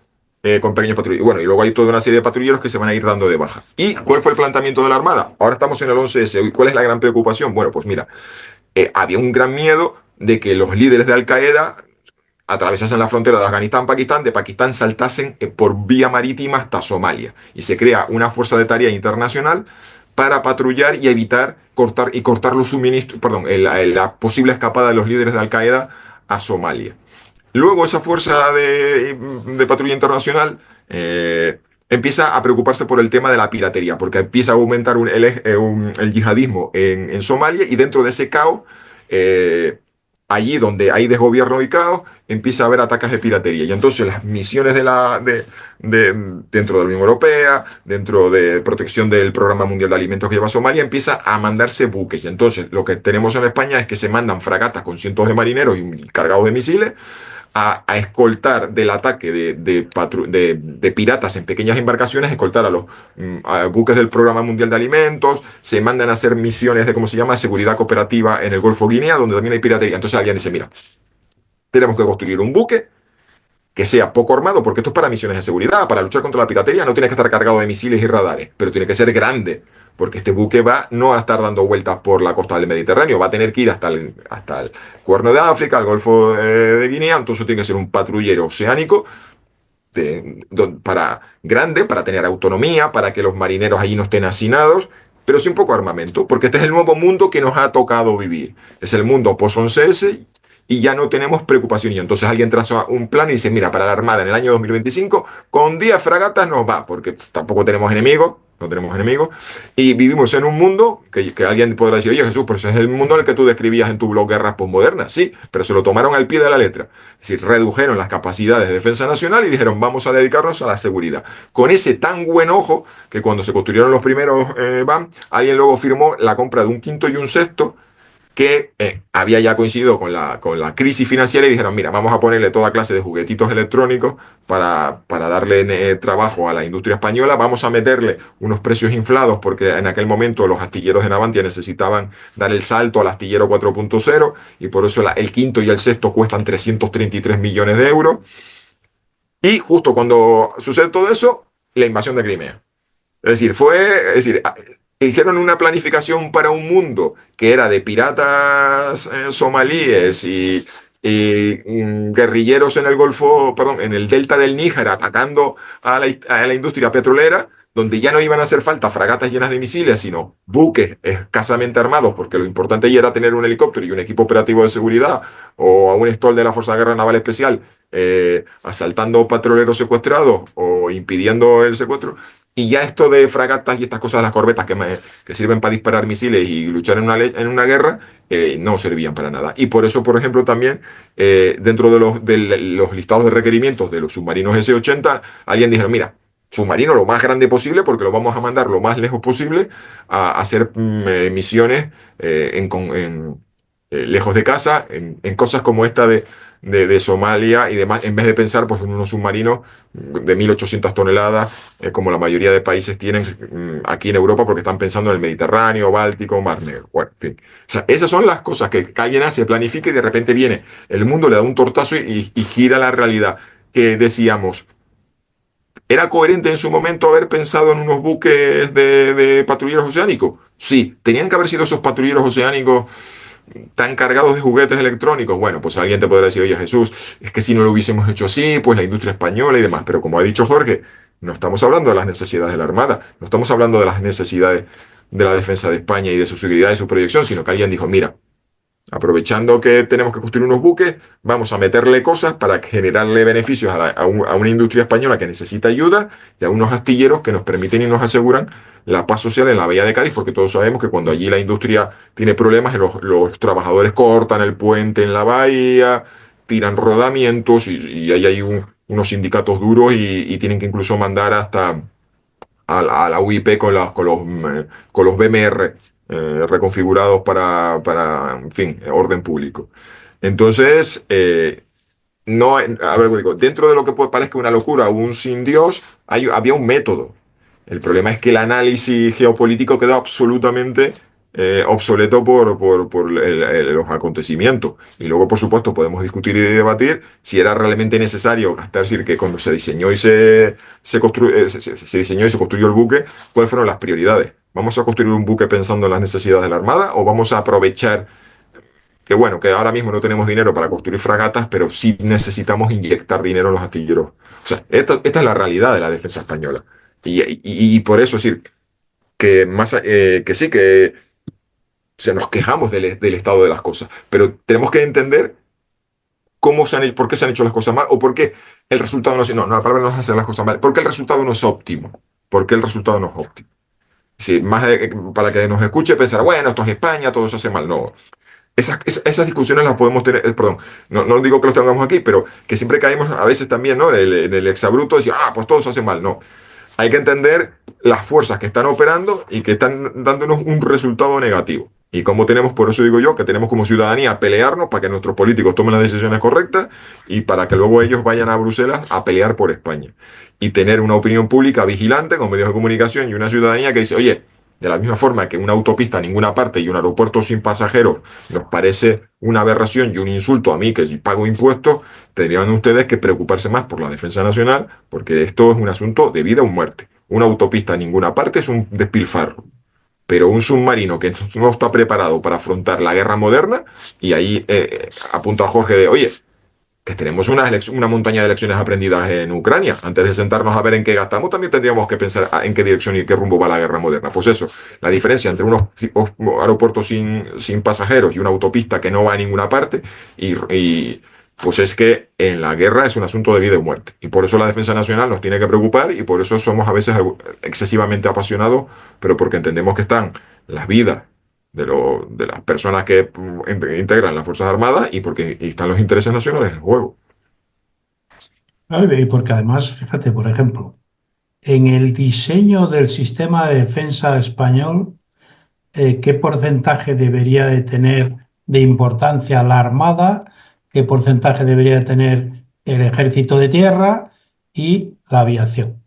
con pequeños patrulleros. Bueno, y luego hay toda una serie de patrulleros que se van a ir dando de baja. ¿Y cuál fue el planteamiento de la Armada? Ahora estamos en el 11S. ¿Y cuál es la gran preocupación? Bueno, pues mira, había un gran miedo de que los líderes de Al Qaeda atravesasen la frontera de Afganistán-Pakistán, de Pakistán saltasen por vía marítima hasta Somalia. Y se crea una fuerza de tarea internacional para patrullar y evitar cortar los suministros, perdón, la posible escapada de los líderes de Al Qaeda a Somalia. Luego esa fuerza de patrulla internacional empieza a preocuparse por el tema de la piratería, porque empieza a aumentar el yihadismo en Somalia y dentro de ese caos, allí donde hay desgobierno y caos, empieza a haber ataques de piratería. Y entonces las misiones dentro de la Unión Europea, dentro de protección del Programa Mundial de Alimentos que lleva Somalia, empieza a mandarse buques. Y entonces lo que tenemos en España es que se mandan fragatas con cientos de marineros y cargados de misiles a escoltar del ataque de piratas en pequeñas embarcaciones, escoltar a buques del Programa Mundial de Alimentos, se mandan a hacer misiones de, ¿cómo se llama?, seguridad cooperativa en el Golfo Guinea, donde también hay piratería. Entonces alguien dice, mira, tenemos que construir un buque que sea poco armado, porque esto es para misiones de seguridad, para luchar contra la piratería, no tiene que estar cargado de misiles y radares, pero tiene que ser grande, porque este buque va no a estar dando vueltas por la costa del Mediterráneo, va a tener que ir hasta el Cuerno de África, al Golfo de Guinea, entonces tiene que ser un patrullero oceánico grande, para tener autonomía, para que los marineros allí no estén hacinados, pero sí un poco armamento, porque este es el nuevo mundo que nos ha tocado vivir. Es el mundo post-11S y ya no tenemos preocupación. Y entonces alguien traza un plan y dice, mira, para la Armada en el año 2025, con 10 fragatas nos va, porque tampoco tenemos enemigos. no tenemos enemigos, y vivimos en un mundo que alguien podrá decir, oye Jesús, pero ese es el mundo en el que tú describías en tu blog Guerras Postmodernas. Sí, pero se lo tomaron al pie de la letra. Es decir, redujeron las capacidades de defensa nacional y dijeron, vamos a dedicarnos a la seguridad. Con ese tan buen ojo que cuando se construyeron los primeros BAM, alguien luego firmó la compra de un quinto y un sexto que había ya coincidido con la crisis financiera y dijeron, mira, vamos a ponerle toda clase de juguetitos electrónicos para darle trabajo a la industria española, vamos a meterle unos precios inflados porque en aquel momento los astilleros de Navantia necesitaban dar el salto al astillero 4.0 y por eso el quinto y el sexto cuestan 333 millones de euros. Y justo cuando sucede todo eso, la invasión de Crimea. Hicieron una planificación para un mundo que era de piratas somalíes y guerrilleros en el Golfo, perdón, en el delta del Níger atacando a la industria petrolera, donde ya no iban a hacer falta fragatas llenas de misiles, sino buques escasamente armados, porque lo importante ya era tener un helicóptero y un equipo operativo de seguridad, o a un stall de la Fuerza de Guerra Naval Especial, asaltando petroleros secuestrados o impidiendo el secuestro. Y ya esto de fragatas y estas cosas de las corbetas que sirven para disparar misiles y luchar en una guerra, no servían para nada. Y por eso, por ejemplo, también dentro de los listados de requerimientos de los submarinos S-80, alguien dijo, mira, submarino lo más grande posible porque lo vamos a mandar lo más lejos posible a hacer misiones lejos de casa, en cosas como esta de Somalia y demás, en vez de pensar pues, en unos submarinos de 1.800 toneladas, como la mayoría de países tienen aquí en Europa, porque están pensando en el Mediterráneo, Báltico, Mar Negro. Bueno, en fin. O sea, esas son las cosas que alguien hace, planifica y de repente viene el mundo, le da un tortazo y gira la realidad. Que decíamos, ¿era coherente en su momento haber pensado en unos buques de patrulleros oceánicos? Sí. ¿Tenían que haber sido esos patrulleros oceánicos tan cargados de juguetes electrónicos? Bueno, pues alguien te podrá decir, oye Jesús, es que si no lo hubiésemos hecho así, pues la industria española y demás. Pero como ha dicho Jorge, no estamos hablando de las necesidades de la Armada, no estamos hablando de las necesidades de la defensa de España y de su seguridad y su proyección, sino que alguien dijo, mira, aprovechando que tenemos que construir unos buques, vamos a meterle cosas para generarle beneficios a una industria española que necesita ayuda y a unos astilleros que nos permiten y nos aseguran la paz social en la Bahía de Cádiz, porque todos sabemos que cuando allí la industria tiene problemas, los trabajadores cortan el puente en la bahía, tiran rodamientos y ahí hay unos sindicatos duros y tienen que incluso mandar hasta a la UIP con los BMR reconfigurados en fin, orden público. Entonces, no, a ver, digo, dentro de lo que parezca una locura, un sin Dios, había un método. El problema es que el análisis geopolítico quedó absolutamente obsoleto por los acontecimientos. Y luego, por supuesto, podemos discutir y debatir si era realmente necesario gastar, es decir, que cuando se diseñó y se diseñó y se construyó el buque, ¿cuáles fueron las prioridades? ¿Vamos a construir un buque pensando en las necesidades de la Armada o vamos a aprovechar que, bueno, que ahora mismo no tenemos dinero para construir fragatas, pero sí necesitamos inyectar dinero en los astilleros? O sea, esta es la realidad de la defensa española. Y por eso, es decir, que sí, que o sea, nos quejamos del estado de las cosas, pero tenemos que entender por qué se han hecho las cosas mal o por qué el resultado no, la palabra no es hacer las cosas mal, porque el resultado no es óptimo. ¿Por el resultado no es óptimo? Sí, para que nos escuche pensar, bueno, esto es España, todo se hace mal. No. Esas discusiones las podemos tener, perdón, no digo que los tengamos aquí, pero que siempre caemos a veces también, ¿no? Del exabrupto de decir, pues todo se hace mal. No. Hay que entender las fuerzas que están operando y que están dándonos un resultado negativo. Y como tenemos, por eso digo yo, que tenemos como ciudadanía pelearnos para que nuestros políticos tomen las decisiones correctas y para que luego ellos vayan a Bruselas a pelear por España. Y tener una opinión pública vigilante con medios de comunicación y una ciudadanía que dice, oye, de la misma forma que una autopista a ninguna parte y un aeropuerto sin pasajeros nos parece una aberración y un insulto a mí que pago impuestos, tendrían ustedes que preocuparse más por la defensa nacional, porque esto es un asunto de vida o muerte. Una autopista a ninguna parte es un despilfarro, pero un submarino que no está preparado para afrontar la guerra moderna, y ahí apunta a Jorge de, oye, que tenemos una montaña de lecciones aprendidas en Ucrania. Antes de sentarnos a ver en qué gastamos, también tendríamos que pensar en qué dirección y qué rumbo va la guerra moderna. Pues eso, la diferencia entre unos aeropuertos sin pasajeros y una autopista que no va a ninguna parte y Pues es que en la guerra es un asunto de vida y muerte. Y por eso la defensa nacional nos tiene que preocupar y por eso somos a veces excesivamente apasionados, pero porque entendemos que están las vidas de las personas que integran las Fuerzas Armadas y porque están los intereses nacionales en juego.
Y porque además, fíjate, por ejemplo, en el diseño del sistema de defensa español, ¿qué porcentaje debería de tener de importancia la Armada? ¿Qué porcentaje debería de tener el Ejército de Tierra y la aviación?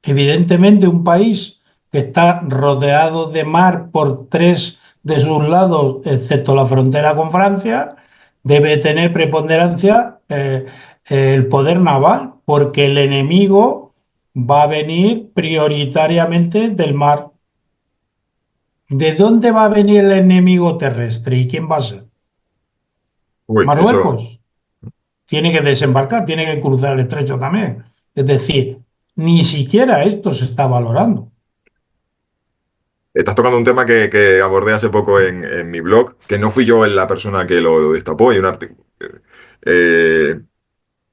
Evidentemente, un país que está rodeado de mar por tres de sus lados, excepto la frontera con Francia, debe tener preponderancia el poder naval, porque el enemigo va a venir prioritariamente del mar. ¿De dónde va a venir el enemigo terrestre y quién va a ser?
Uy, eso.
Marruecos. Tiene que desembarcar, tiene que cruzar el estrecho también. Es decir, ni siquiera esto se está valorando.
Estás tocando un tema que abordé hace poco en mi blog, que no fui yo la persona que lo destapó. Hay un artículo.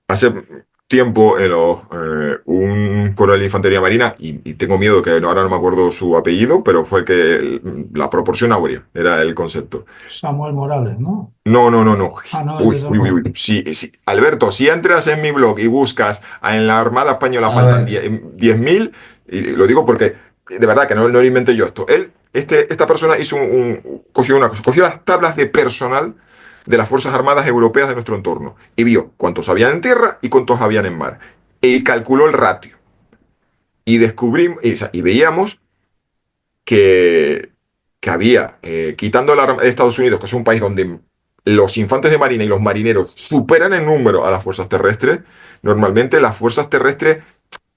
Hace tiempo un coronel de infantería marina, y tengo miedo que ahora no me acuerdo su apellido, pero fue el que la proporción áurea era el concepto.
Samuel Morales, ¿no?
No, no, no, no.
Ah, no,
Uy,
ese es
uy, uy,
otro.
uy. Sí, sí. Alberto, si entras en mi blog y buscas en la Armada Española
A
faltan
ver,
10.000, y lo digo porque de verdad que no lo inventé yo esto. Esta persona hizo cogió una cosa, cogió las tablas de personal de las Fuerzas Armadas Europeas de nuestro entorno y vio cuántos habían en tierra y cuántos habían en mar. Y calculó el ratio. Y descubrimos, o sea, y veíamos que, que había, quitando la Armada de Estados Unidos, que es un país donde los infantes de marina y los marineros superan en número a las fuerzas terrestres, normalmente las fuerzas terrestres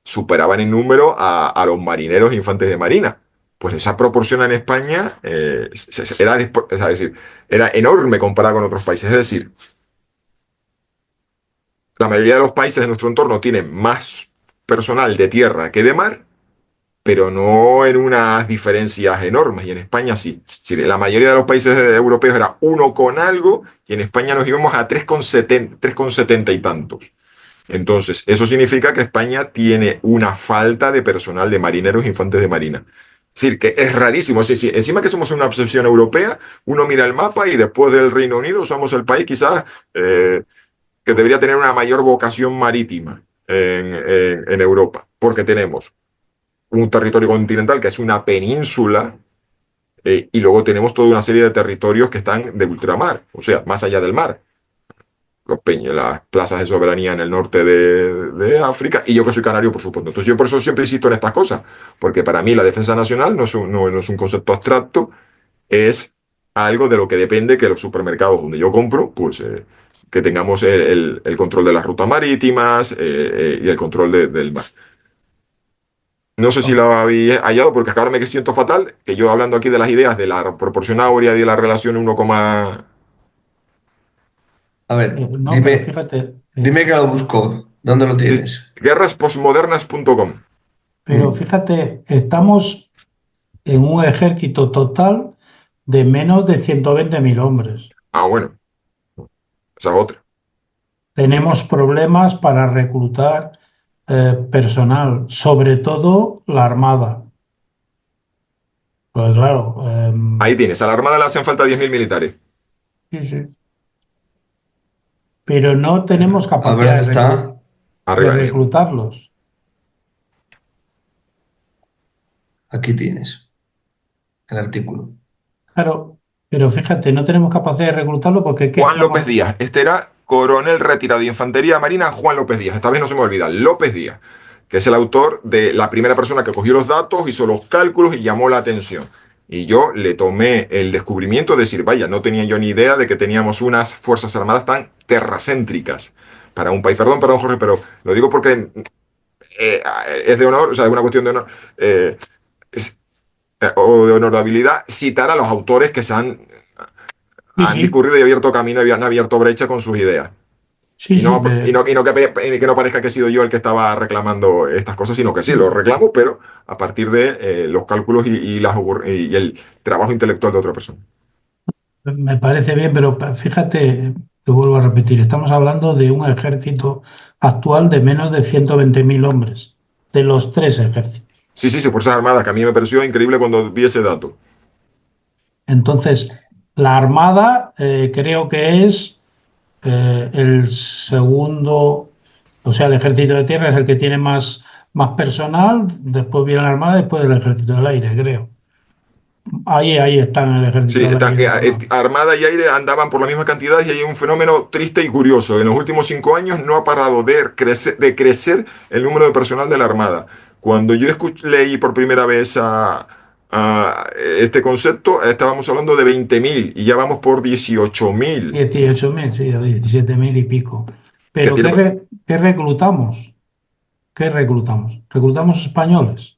superaban en número a los marineros e infantes de marina. Pues esa proporción en España es decir, era enorme comparada con otros países. Es decir, la mayoría de los países de nuestro entorno tienen más personal de tierra que de mar, pero no en unas diferencias enormes. Y en España sí. Es decir, la mayoría de los países europeos era uno con algo, y en España nos íbamos a 3,70 y tantos. Entonces, eso significa que España tiene una falta de personal de marineros e infantes de marina. Es decir, que es rarísimo. Sí, sí. Encima que somos una obsesión europea, uno mira el mapa y después del Reino Unido somos el país quizás que debería tener una mayor vocación marítima en Europa, porque tenemos un territorio continental que es una península, y luego tenemos toda una serie de territorios que están de ultramar, o sea, más allá del mar. Las plazas de soberanía en el norte de África, y yo que soy canario, por supuesto. Entonces yo por eso siempre insisto en estas cosas, porque para mí la defensa nacional no es un concepto abstracto, es algo de lo que depende que los supermercados donde yo compro, pues que tengamos el control de las rutas marítimas, y el control del mar. No sé si lo habéis hallado, porque ahora me siento fatal, que yo hablando aquí de las ideas de la proporción áurea y de la relación 1,
a ver,
No, pero fíjate,
dime que lo busco. ¿Dónde lo
sí,
tienes?
guerraspostmodernas.com.
pero fíjate, estamos en un ejército total de menos de 120.000 hombres.
Ah, bueno, esa es otra.
Tenemos problemas para reclutar personal, sobre todo la Armada. Pues claro,
Ahí tienes, a la Armada le hacen falta 10.000 militares.
sí, sí. Pero no tenemos
A ver
capacidad
dónde está.
de
Arriba mismo.
reclutarlos.
Aquí tienes el artículo.
Claro, pero fíjate, no tenemos capacidad de reclutarlos porque ¿qué
Juan López
estamos?
Díaz. Este era coronel retirado de Infantería Marina, Juan López Díaz. Esta vez no se me olvida, López Díaz, que es el autor de la primera persona que cogió los datos, hizo los cálculos y llamó la atención. Y yo le tomé el descubrimiento de decir, vaya, no tenía yo ni idea de que teníamos unas Fuerzas Armadas tan terracéntricas para un país. Perdón, Jorge, pero lo digo porque es de honor, o sea, es una cuestión de honor, es- o de honorabilidad citar a los autores que
Sí,
han
sí,
discurrido y abierto camino y han abierto brecha con sus ideas.
sí,
Y
sí,
no, que no parezca que he sido yo el que estaba reclamando estas cosas, sino que sí, lo reclamo, pero a partir de los cálculos y el trabajo intelectual de otra persona.
me parece bien, pero fíjate. te vuelvo a repetir, estamos hablando de un ejército actual de menos de 120.000 hombres, de los tres ejércitos.
Sí, sí, sí, Fuerzas Armadas, que a mí me pareció increíble cuando vi ese dato.
Entonces, la Armada creo que es el segundo, o sea, el ejército de tierra es el que tiene más personal, después viene la Armada, después el ejército del aire, creo. Ahí están el
Sí,
ejército del aire y la Armada.
Armada y aire andaban por la misma cantidad y hay un fenómeno triste y curioso. En los últimos 5 años no ha parado de crecer el número de personal de la Armada. Cuando yo leí por primera vez a este concepto, estábamos hablando de 20.000 y ya vamos por 18.000.
18.000, sí, o 17.000 y pico.
Que
Pero
tiene,
¿qué reclutamos? ¿Qué reclutamos? ¿Reclutamos españoles?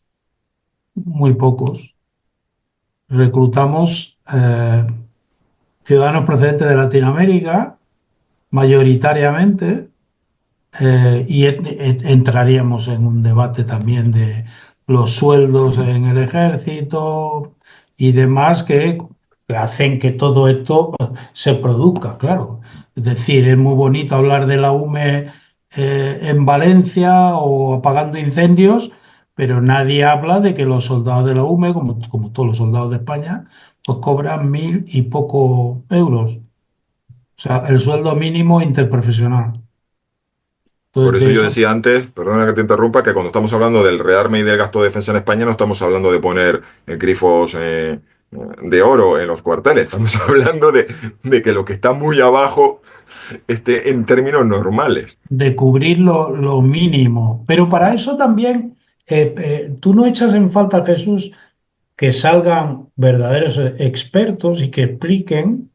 Muy pocos. Reclutamos ciudadanos procedentes de Latinoamérica, mayoritariamente, y entraríamos en un debate también de los sueldos en el ejército y demás que hacen que todo esto se produzca, claro. Es decir, es muy bonito hablar de la UME en Valencia o apagando incendios, pero nadie habla de que los soldados de la UME, como todos los soldados de España, pues cobran 1.000 y poco euros. O sea, el sueldo mínimo interprofesional.
por
Entonces,
eso
de
yo
eso.
decía antes, perdona que te interrumpa, que cuando estamos hablando del rearme y del gasto de defensa en España, no estamos hablando de poner grifos de oro en los cuarteles. Estamos hablando de que lo que está muy abajo esté en términos normales.
De cubrir lo mínimo. Pero para eso también, tú no echas en falta, Jesús, que salgan verdaderos expertos y que expliquen,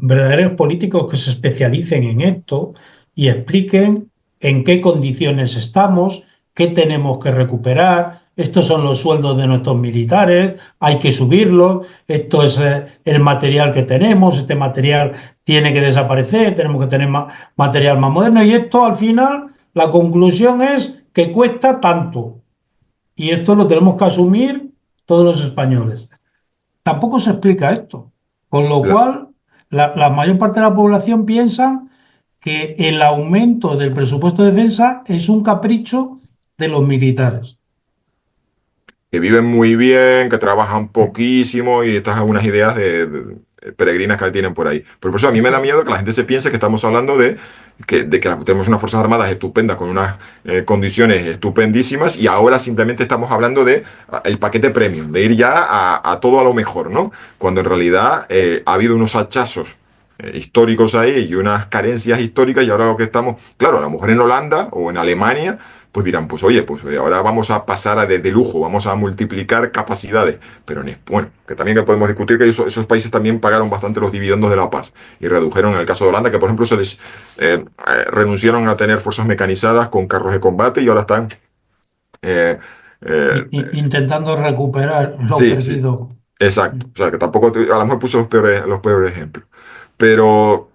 verdaderos políticos que se especialicen en esto y expliquen en qué condiciones estamos, qué tenemos que recuperar. Estos son los sueldos de nuestros militares, hay que subirlos, esto es el material que tenemos, este material tiene que desaparecer, tenemos que tener material más moderno y esto al final, la conclusión es que cuesta tanto y esto lo tenemos que asumir todos los españoles. Tampoco se explica esto, con lo
La-
cual la mayor parte de la población piensa que el aumento del presupuesto de defensa es un capricho de los militares.
que viven muy bien, que trabajan poquísimo y estas algunas ideas peregrinas que tienen por ahí. Pero por eso a mí me da miedo que la gente se piense que estamos hablando de que tenemos unas Fuerzas Armadas estupendas con unas condiciones estupendísimas y ahora simplemente estamos hablando de el paquete premium, de ir ya a todo a lo mejor, ¿no? Cuando en realidad ha habido unos hachazos históricos ahí y unas carencias históricas y ahora lo que estamos, claro, a lo mejor en Holanda o en Alemania pues dirán, pues oye, pues ahora vamos a pasar de lujo, vamos a multiplicar capacidades. Pero bueno, que también que podemos discutir que esos países también pagaron bastante los dividendos de la paz y redujeron en el caso de Holanda, que por ejemplo renunciaron a tener fuerzas mecanizadas con carros de combate y ahora están... eh, eh,
Intentando recuperar lo
sí, sí,
perdido.
exacto. O sea, que tampoco, a lo mejor puse los peores ejemplos. Pero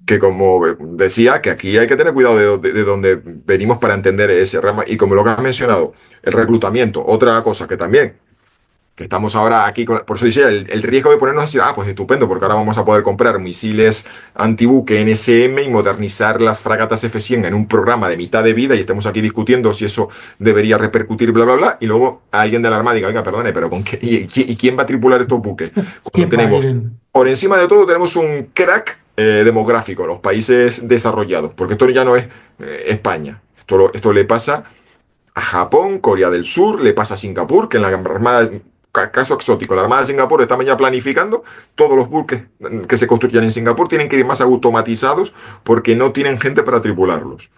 que como decía, que aquí hay que tener cuidado de dónde venimos para entender ese rama. Y como lo que has mencionado, el reclutamiento, otra cosa que también, que estamos ahora aquí, por eso decía, el riesgo de ponernos a decir, pues estupendo, porque ahora vamos a poder comprar misiles antibuque NSM y modernizar las fragatas F-100 en un programa de mitad de vida y estemos aquí discutiendo si eso debería repercutir, bla, bla, bla, y luego alguien de la Armada diga, oiga, perdone, pero ¿y quién va a tripular estos buques? Cuando
¿Quién va a ir
tenemos,
en?
por encima de todo, tenemos un crack demográfico, los países desarrollados, porque esto ya no es España, esto le pasa a Japón, Corea del Sur, le pasa a Singapur, que en la Armada, caso exótico, la Armada de Singapur está ya planificando, todos los buques que se construyan en Singapur tienen que ir más automatizados porque no tienen gente para tripularlos.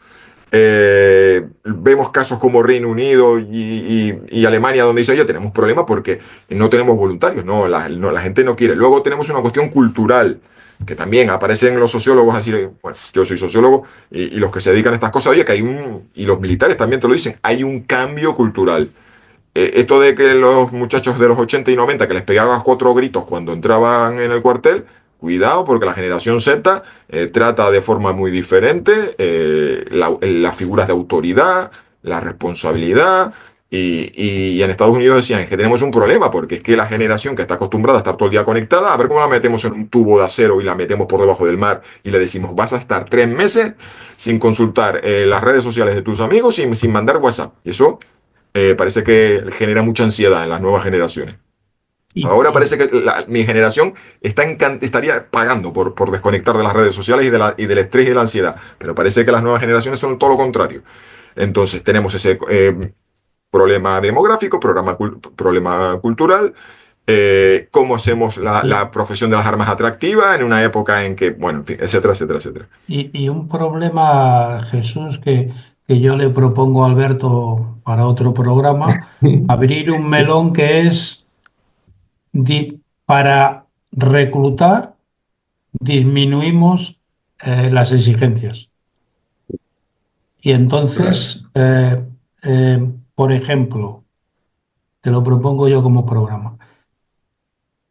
Vemos casos como Reino Unido y Alemania donde dice, oye, tenemos problemas porque no tenemos voluntarios, no, la gente no quiere. Luego tenemos una cuestión cultural, que también aparecen los sociólogos así, bueno, yo soy sociólogo y los que se dedican a estas cosas, oye, que y los militares también te lo dicen, hay un cambio cultural. Esto de que los muchachos de los 80 y 90 que les pegaban 4 gritos cuando entraban en el cuartel, cuidado porque la generación Z trata de forma muy diferente las figuras de autoridad, la responsabilidad Y en Estados Unidos decían que tenemos un problema porque es que la generación que está acostumbrada a estar todo el día conectada, a ver cómo la metemos en un tubo de acero y la metemos por debajo del mar y le decimos, vas a estar 3 meses sin consultar las redes sociales de tus amigos, sin mandar WhatsApp. Y eso parece que genera mucha ansiedad en las nuevas generaciones.
Y,
Ahora
y-
parece que mi generación estaría pagando por desconectar de las redes sociales y del estrés y de la ansiedad, pero parece que las nuevas generaciones son todo lo contrario. Entonces tenemos ese problema demográfico, problema cultural, cómo hacemos
y-
la profesión de las armas atractiva en una época en que, bueno, en fin, etcétera, etcétera, etcétera.
y un problema, Jesús, que yo le propongo a Alberto para otro programa, abrir un melón que es para reclutar, disminuimos las exigencias. Y
Ostras.
entonces, por ejemplo, te lo propongo yo como programa.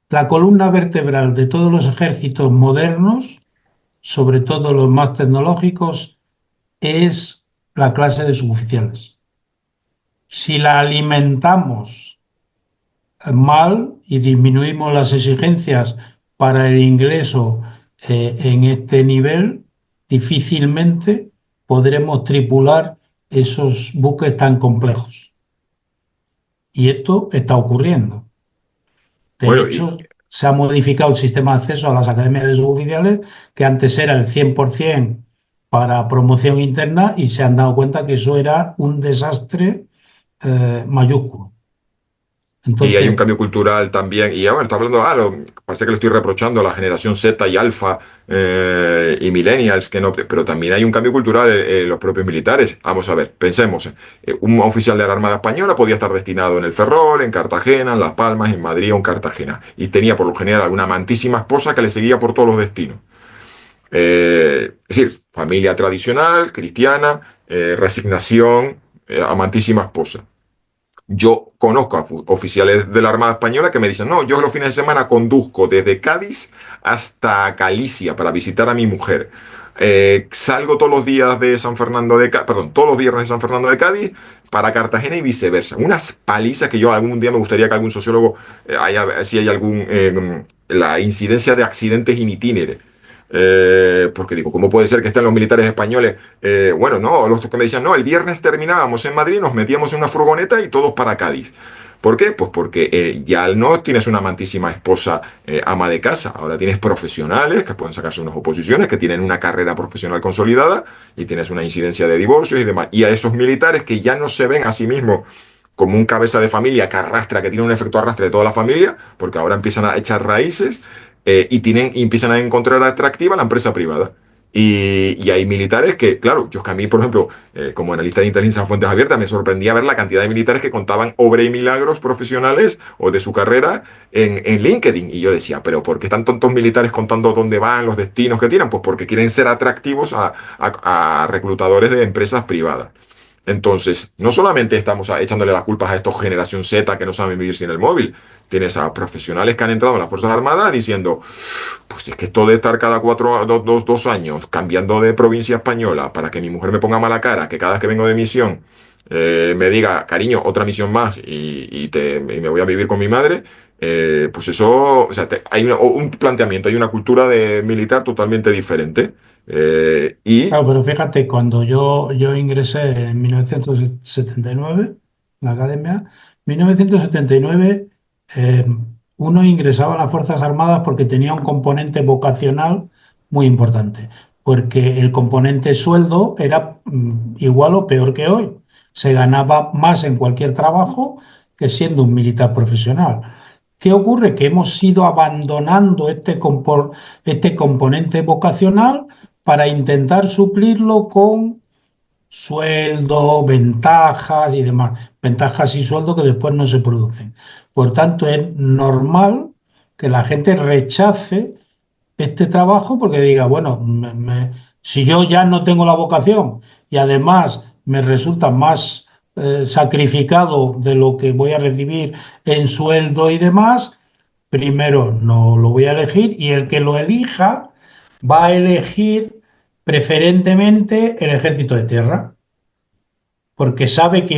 La columna vertebral de todos los ejércitos modernos, sobre todo los más tecnológicos, es la clase de suboficiales. Si la alimentamos mal y disminuimos las exigencias para el ingreso en este nivel, difícilmente podremos tripular esos buques tan complejos. Y esto está ocurriendo. De
Bueno,
hecho, se ha modificado el sistema de acceso a las academias de suboficiales, que antes era el 100% para promoción interna, y se han dado cuenta que eso era un desastre mayúsculo.
y hay un
Entonces,
cambio cultural también. Y ahora está hablando, parece que le estoy reprochando a la generación Z y Alfa y Millennials, que no, pero también hay un cambio cultural en los propios militares. Vamos a ver, pensemos. Un oficial de la Armada Española podía estar destinado en el Ferrol, en Cartagena, en Las Palmas, en Madrid o en Cartagena. Y tenía por lo general alguna amantísima esposa que le seguía por todos los destinos. Es decir, familia tradicional, cristiana, resignación, amantísima esposa. Yo conozco a oficiales de la Armada Española que me dicen, no, yo los fines de semana conduzco desde Cádiz hasta Galicia para visitar a mi mujer. Salgo todos los días de San Fernando de Cádiz, perdón, todos los viernes de San Fernando de Cádiz para Cartagena y viceversa. Unas palizas que yo algún día me gustaría que algún sociólogo si hay algún la incidencia de accidentes in itinere. Porque digo, ¿cómo puede ser que estén los militares españoles? Bueno, no, los que me decían, no, el viernes terminábamos en Madrid, nos metíamos en una furgoneta y todos para Cádiz. ¿Por qué? Pues porque ya no tienes una amantísima esposa ama de casa, ahora tienes profesionales que pueden sacarse unas oposiciones, que tienen una carrera profesional consolidada y tienes una incidencia de divorcios y demás. Y a esos militares que ya no se ven a sí mismos como un cabeza de familia que arrastra, que tiene un efecto arrastre de toda la familia, porque ahora empiezan a echar raíces y empiezan a encontrar atractiva la empresa privada. Y hay militares que, claro, yo que a mí, por ejemplo, como analista de inteligencia a fuentes abiertas, me sorprendía ver la cantidad de militares que contaban obra y milagros profesionales o de su carrera en LinkedIn. Y yo decía, pero ¿por qué están tantos militares contando dónde van, los destinos que tienen? Pues porque quieren ser atractivos a reclutadores de empresas privadas. Entonces, no solamente estamos echándole las culpas a estos generación Z que no saben vivir sin el móvil, tienes a profesionales que han entrado en las Fuerzas Armadas diciendo, pues es que esto de estar cada 2 años cambiando de provincia española para que mi mujer me ponga mala cara, que cada vez que vengo de misión me diga, cariño, otra misión más y me voy a vivir con mi madre, pues eso, o sea, hay un planteamiento, hay una cultura de militar totalmente diferente. Y
claro, pero fíjate, cuando yo ingresé en 1979 en la academia, 1979, eh, uno ingresaba a las Fuerzas Armadas porque tenía un componente vocacional muy importante, porque el componente sueldo era igual o peor que hoy. Se ganaba más en cualquier trabajo que siendo un militar profesional. ¿Qué ocurre? Que hemos ido abandonando este componente vocacional para intentar suplirlo con sueldo, ventajas y demás. Ventajas y sueldo que después no se producen. Por tanto, es normal que la gente rechace este trabajo porque diga, bueno, si yo ya no tengo la vocación y además me resulta más sacrificado de lo que voy a recibir en sueldo y demás, primero no lo voy a elegir, y el que lo elija va a elegir preferentemente el ejército de tierra, porque sabe que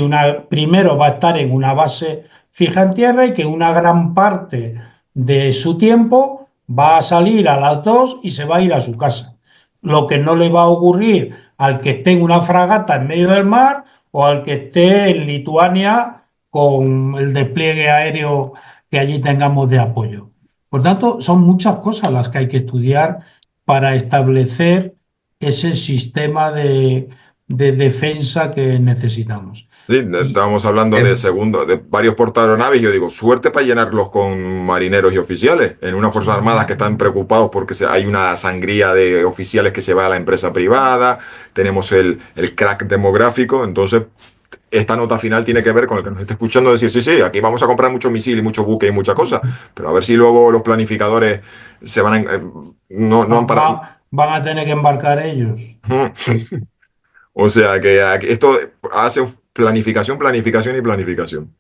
primero va a estar en una base fija en tierra y que una gran parte de su tiempo va a salir a las 2 y se va a ir a su casa. Lo que no le va a ocurrir al que esté en una fragata en medio del mar o al que esté en Lituania con el despliegue aéreo que allí tengamos de apoyo. Por tanto, son muchas cosas las que hay que estudiar para establecer ese sistema de defensa que necesitamos.
Sí,
Y
estábamos hablando de
Eh,
segundo, de varios portaavionaves. Yo digo, suerte para llenarlos con marineros y oficiales. En unas Fuerzas Armadas que están preocupados porque hay una sangría de oficiales que se va a la empresa privada. Tenemos el crack demográfico. Entonces, esta nota final tiene que ver con el que nos está escuchando decir, sí, sí, aquí vamos a comprar muchos misiles y muchos buques y muchas cosas. Pero a ver si luego los planificadores se van a, no han parado.
van a tener que embarcar ellos.
O sea que esto hace planificación, planificación y planificación.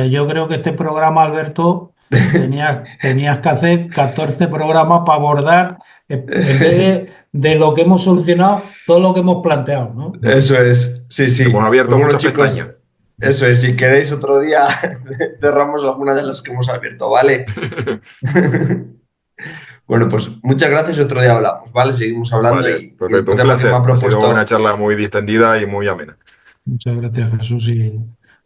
Yo creo que este programa, Alberto, tenías que hacer 14 programas para abordar, en vez de lo que hemos solucionado, todo lo que hemos planteado, ¿no?
Eso es, sí,
Hemos
sí.
abierto
Pues bueno,
muchas
chicos,
pestañas.
eso es. Si queréis otro día, cerramos alguna de las que hemos abierto, ¿vale? Bueno, pues muchas gracias y otro día hablamos, ¿vale? Seguimos hablando
Vale,
y
perfecto,
el
un
tema que me ha
placer. Ha sido una
propuesto,
charla muy distendida y muy amena.
Muchas gracias, Jesús, y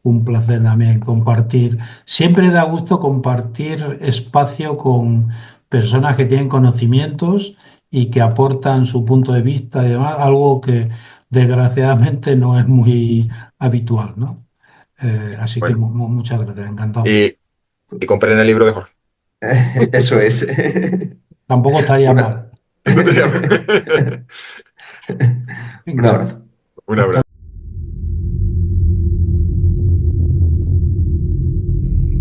un placer también compartir. Siempre da gusto compartir espacio con personas que tienen conocimientos y que aportan su punto de vista y demás, algo que desgraciadamente no es muy habitual, ¿no? Así que
Bueno,
muchas gracias, encantado.
y, y compré el libro de Jorge.
eso es.
Tampoco estaría
Una-
mal.
No tenía-
Un
Venga,
abrazo.
Un
hasta
abrazo.